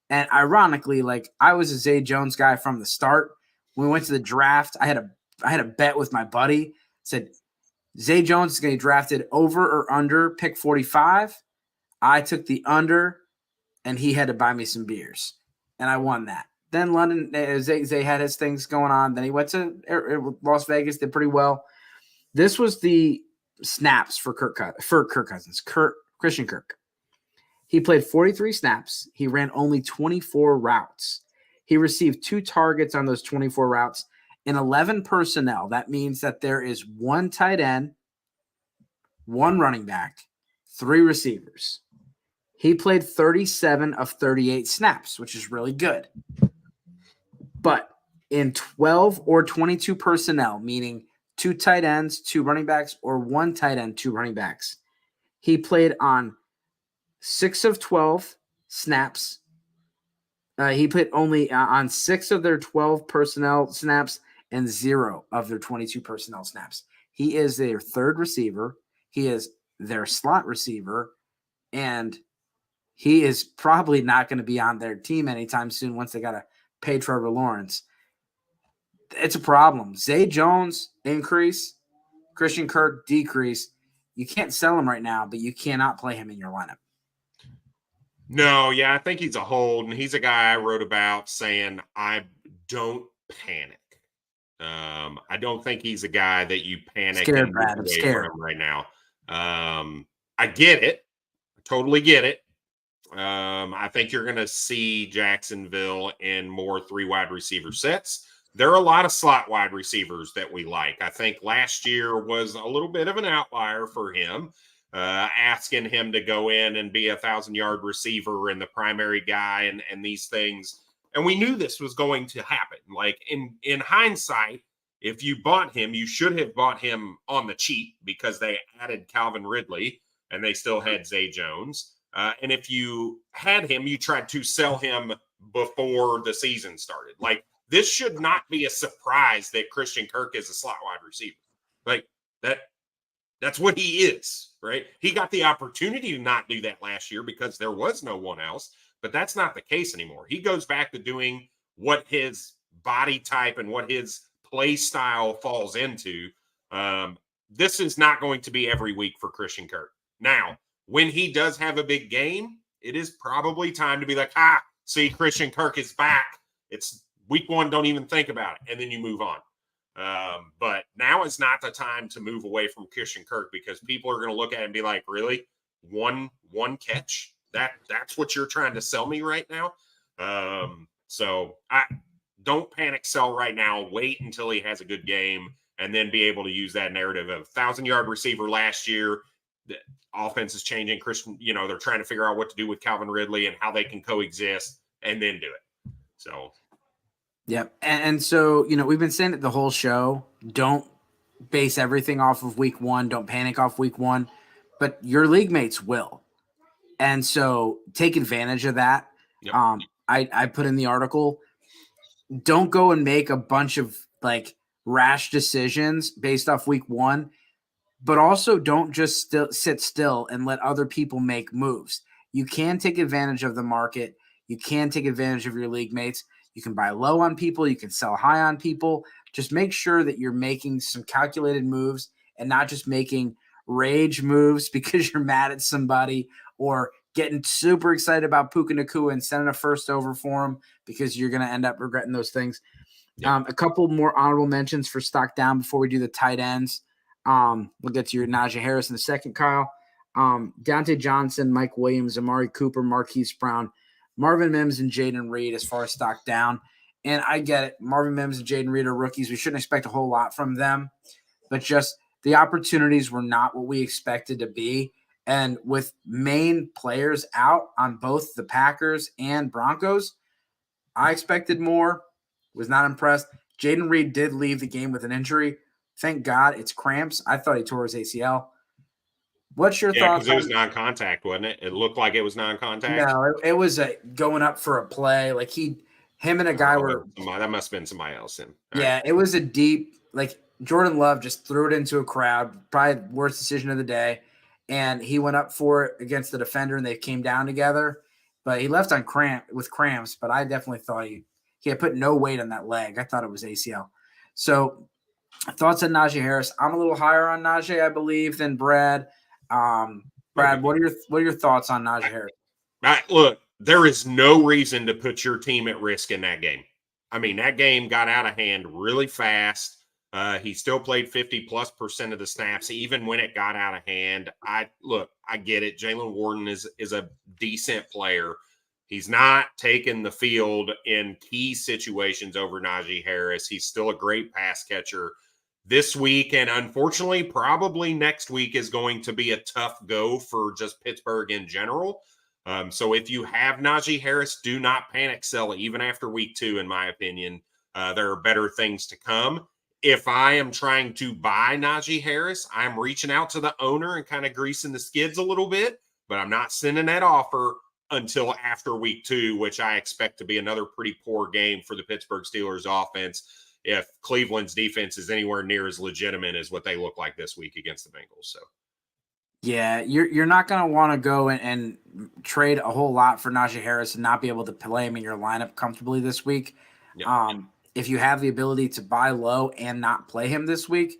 S1: And ironically, I was a Zay Jones guy from the start. When we went to the draft, I had a bet with my buddy. Said Zay Jones is going to be drafted over or under pick 45. I took the under, and he had to buy me some beers, and I won that. Then London, Zay had his things going on. Then he went to Las Vegas, did pretty well. This was the snaps for Christian Kirk. He played 43 snaps. He ran only 24 routes. He received 2 targets on those 24 routes and 11 personnel. That means that there is 1 tight end, 1 running back, 3 receivers. He played 37 of 38 snaps, which is really good. But in 12 or 22 personnel, meaning 2 tight ends, 2 running backs, or 1 tight end, 2 running backs, he played on 6 of 12 snaps. He played only on 6 of their 12 personnel snaps and 0 of their 22 personnel snaps. He is their 3rd receiver. He is their slot receiver, and he is probably not going to be on their team anytime soon once they got to pay Trevor Lawrence. It's a problem. Zay Jones, increase. Christian Kirk, decrease. You can't sell him right now, but you cannot play him in your lineup.
S2: No, yeah, I think he's a hold, and he's a guy I wrote about saying, I don't panic. I don't think he's a guy that you panic
S1: scared,
S2: and
S1: Brad.
S2: move
S1: I'm
S2: away
S1: scared
S2: from right now. I get it. I totally get it. I think you're going to see Jacksonville in more 3 wide receiver sets. There are a lot of slot wide receivers that we like. I think last year was a little bit of an outlier for him, asking him to go in and be a 1,000-yard receiver and the primary guy and these things. And we knew this was going to happen. Like in hindsight, if you bought him, you should have bought him on the cheap because they added Calvin Ridley and they still had Zay Jones. And if you had him, you tried to sell him before the season started. Like, this should not be a surprise that Christian Kirk is a slot wide receiver. Like, that's what he is, right? He got the opportunity to not do that last year because there was no one else, but that's not the case anymore. He goes back to doing what his body type and what his play style falls into. This is not going to be every week for Christian Kirk. Now, when he does have a big game, it is probably time to be like, see, Christian Kirk is back. It's week 1, don't even think about it, and then you move on. But now is not the time to move away from Christian Kirk because people are going to look at it and be like, really? One catch? That's what you're trying to sell me right now? So I don't panic sell right now. Wait until he has a good game and then be able to use that narrative of 1,000-yard receiver last year. The offense is changing. Christian, they're trying to figure out what to do with Calvin Ridley and how they can coexist and then do it. So,
S1: yep. And so, we've been saying it the whole show. Don't base everything off of week 1. Don't panic off week 1. But your league mates will. And so take advantage of that.
S2: yep.
S1: I put in the article, don't go and make a bunch of rash decisions based off week 1. But also don't just sit still and let other people make moves. You can take advantage of the market. You can take advantage of your league mates. You can buy low on people. You can sell high on people. Just make sure that you're making some calculated moves and not just making rage moves because you're mad at somebody or getting super excited about Puka Nacua and sending a first over for him because you're going to end up regretting those things. Yep. A couple more honorable mentions for stock down before we do the tight ends. We'll get to your Najee Harris in a second, Kyle. Deontay Johnson, Mike Williams, Amari Cooper, Marquise Brown, Marvin Mims, and Jaden Reed as far as stock down. And I get it. Marvin Mims and Jaden Reed are rookies. We shouldn't expect a whole lot from them, but just the opportunities were not what we expected to be. And with main players out on both the Packers and Broncos, I expected more. Was not impressed. Jaden Reed did leave the game with an injury. Thank God it's cramps. I thought he tore his ACL. What's your thoughts?
S2: Because it was non-contact, wasn't it? It looked like it was non-contact.
S1: No, it was going up for a play. Like him and a guy were.
S2: That must have been somebody else.
S1: Yeah, it was a deep. Like Jordan Love just threw it into a crowd. Probably worst decision of the day, and he went up for it against the defender, and they came down together. But he left on cramps. But I definitely thought he had put no weight on that leg. I thought it was ACL. So thoughts on Najee Harris? I'm a little higher on Najee, I believe, than Brad. Brad, what are your thoughts on Najee Harris?
S2: Look, there is no reason to put your team at risk in that game. I mean, that game got out of hand really fast. He still played 50+% of the snaps, even when it got out of hand. I get it. Jalen Warden is a decent player. He's not taking the field in key situations over Najee Harris. He's still a great pass catcher. This week, and unfortunately, probably next week, is going to be a tough go for just Pittsburgh in general. So if you have Najee Harris, do not panic sell it, even after week 2, in my opinion. There are better things to come. If I am trying to buy Najee Harris, I'm reaching out to the owner and kind of greasing the skids a little bit, but I'm not sending that offer until after week 2, which I expect to be another pretty poor game for the Pittsburgh Steelers offense if Cleveland's defense is anywhere near as legitimate as what they look like this week against the Bengals. So,
S1: yeah, you're not going to want to go and trade a whole lot for Najee Harris and not be able to play him in your lineup comfortably this week. Yeah. If you have the ability to buy low and not play him this week,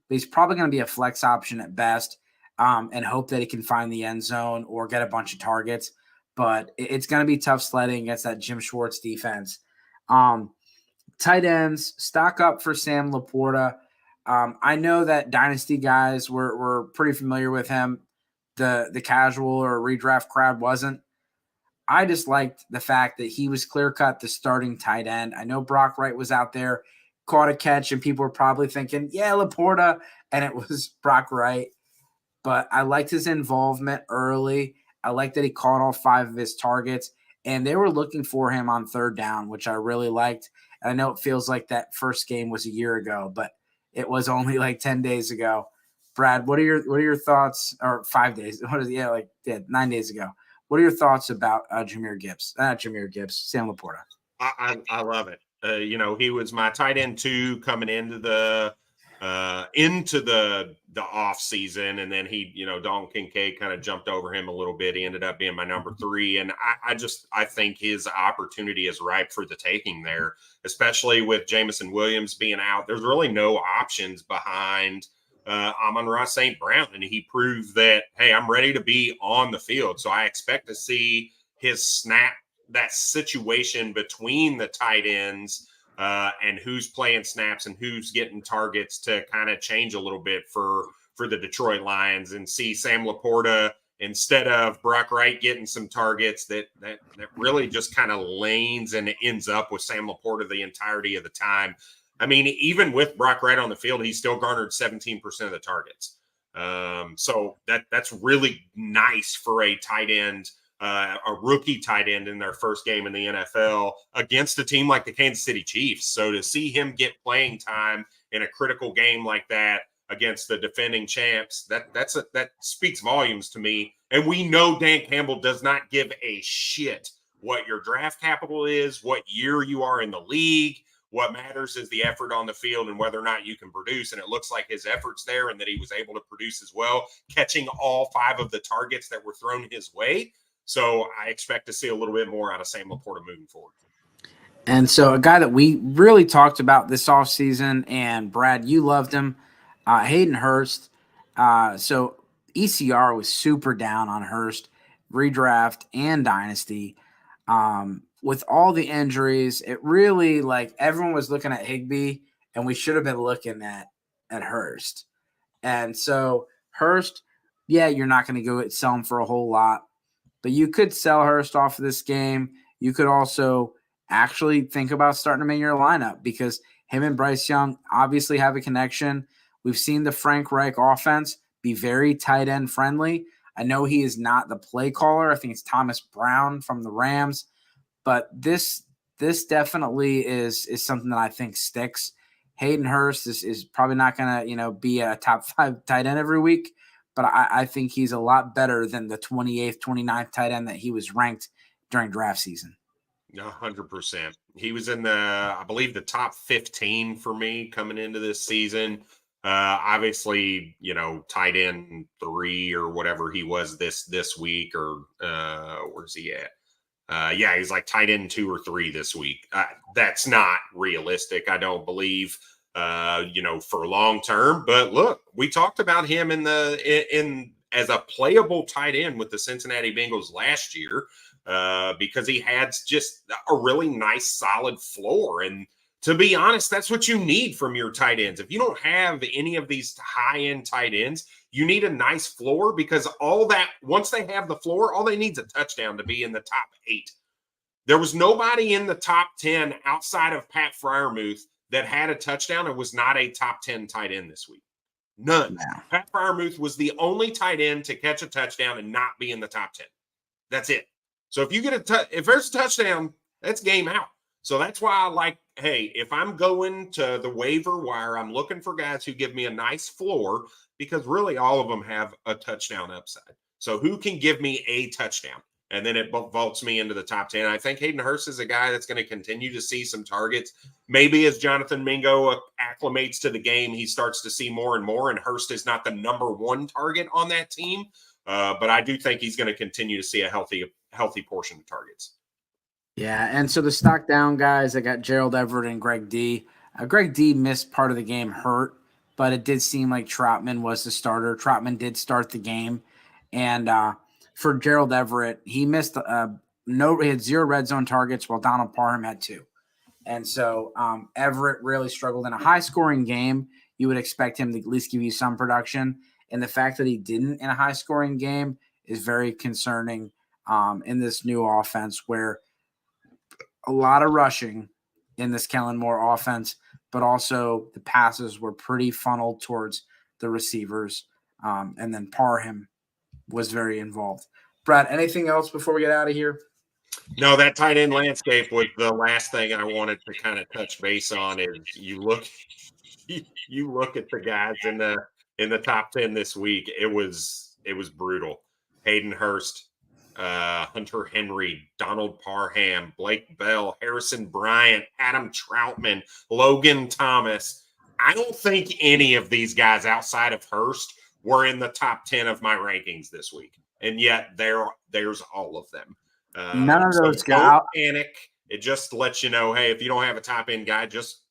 S1: but he's probably going to be a flex option at best, and hope that he can find the end zone or get a bunch of targets. But it's going to be tough sledding against that Jim Schwartz defense. Tight ends, stock up for Sam Laporta. I know that Dynasty guys were pretty familiar with him. The casual or redraft crowd wasn't. I just liked the fact that he was clear-cut the starting tight end. I know Brock Wright was out there, caught a catch, and people were probably thinking, yeah, Laporta, and it was Brock Wright. But I liked his involvement early. I liked that he caught all 5 of his targets, and they were looking for him on third down, which I really liked. And I know it feels like that first game was a year ago, but it was only like 10 days ago. Brad, what are your thoughts? Or 5 days? 9 days ago. What are your thoughts about Jahmyr Gibbs? Sam Laporta.
S2: I love it. He was my tight end 2 coming into the off season, and then Dalton Kincaid kind of jumped over him a little bit. He ended up being my number 3, and I think his opportunity is ripe for the taking there, especially with Jamison Williams being out. There's really no options behind Amon-Ra St. Brown, and he proved that, hey, I'm ready to be on the field. So I expect to see his snap, that situation between the tight ends and who's playing snaps and who's getting targets to kind of change a little bit for the Detroit Lions, and see Sam Laporta instead of Brock Wright getting some targets that really just kind of lanes and ends up with Sam Laporta the entirety of the time. I mean, even with Brock Wright on the field, he still garnered 17% of the targets. So that's really nice for a tight end, a rookie tight end in their first game in the NFL against a team like the Kansas City Chiefs. So to see him get playing time in a critical game like that against the defending champs, that speaks volumes to me. And we know Dan Campbell does not give a shit what your draft capital is, what year you are in the league. What matters is the effort on the field and whether or not you can produce. And it looks like his effort's there and that he was able to produce as well, catching all 5 of the targets that were thrown his way. So I expect to see a little bit more out of Sam Laporta moving forward.
S1: And so a guy that we really talked about this offseason, and Brad, you loved him, Hayden Hurst. So ECR was super down on Hurst, redraft and Dynasty. With all the injuries, it really, like, everyone was looking at Higbee, and we should have been looking at Hurst. And so Hurst, yeah, you're not going to go sell him for a whole lot, but you could sell Hurst off of this game. You could also actually think about starting him in your lineup because him and Bryce Young obviously have a connection. We've seen the Frank Reich offense be very tight end friendly. I know he is not the play caller. I think it's Thomas Brown from the Rams, but this definitely is something that I think sticks. Hayden Hurst is probably not going to be a top 5 tight end every week, but I think he's a lot better than the 28th, 29th tight end that he was ranked during draft season.
S2: 100%. He was in I believe, the top 15 for me coming into this season. Obviously, tight end 3 or whatever he was this week, or where's he at? Yeah, he's like tight end 2 or 3 this week. That's not realistic, I don't believe, for long term. But look, we talked about him in as a playable tight end with the Cincinnati Bengals last year, because he had just a really nice, solid floor. And to be honest, that's what you need from your tight ends. If you don't have any of these high-end tight ends, you need a nice floor, because once they have the floor, all they need is a touchdown to be in the top 8. There was nobody in the top 10 outside of Pat Freiermuth that had a touchdown and was not a top 10 tight end this week. None.
S1: Yeah.
S2: Pat Freiermuth was the only tight end to catch a touchdown and not be in the top 10. That's it. So if you get if there's a touchdown, that's game out. So that's why I like, hey, if I'm going to the waiver wire, I'm looking for guys who give me a nice floor, because really all of them have a touchdown upside. So who can give me a touchdown? And then it vaults me into the top 10. I think Hayden Hurst is a guy that's going to continue to see some targets. Maybe as Jonathan Mingo acclimates to the game, he starts to see more and more, and Hurst is not the number 1 target on that team. But I do think he's going to continue to see a healthy portion of targets.
S1: Yeah, and so the stock down guys, I got Gerald Everett and Greg D. Greg D missed part of the game hurt, but it did seem like Troutman was the starter. Troutman did start the game. And for Gerald Everett, he missed he had 0 red zone targets, while Donald Parham had 2. And so Everett really struggled in a high-scoring game. You would expect him to at least give you some production. And the fact that he didn't in a high-scoring game is very concerning in this new offense, where a lot of rushing in this Kellen Moore offense, but also the passes were pretty funneled towards the receivers. And then Parham was very involved. Brad, anything else before we get out of here?
S2: No, that tight end landscape was the last thing I wanted to kind of touch base on. Is you look at the guys in the top 10 this week. It was brutal. Hayden Hurst, Hunter Henry, Donald Parham, Blake Bell, Harrison Bryant, Adam Troutman, Logan Thomas. I don't think any of these guys outside of Hurst were in the top 10 of my rankings this week. And yet there's all of them.
S1: None of those guys.
S2: Don't panic. It just lets you know, hey, if you don't have a top end guy, just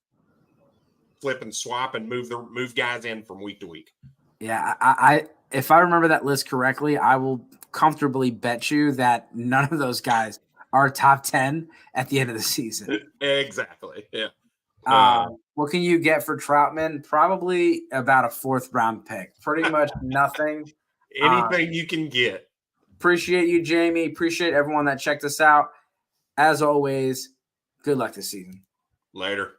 S2: flip and swap and move guys in from week to week.
S1: Yeah, I if I remember that list correctly, I will comfortably bet you that none of those guys are top 10 at the end of the season.
S2: Exactly. Yeah.
S1: What can you get for Troutman? Probably about a 4th round pick. Pretty much nothing.
S2: Anything you can get.
S1: Appreciate you, Jamie. Appreciate everyone that checked us out. As always, good luck this season.
S2: Later.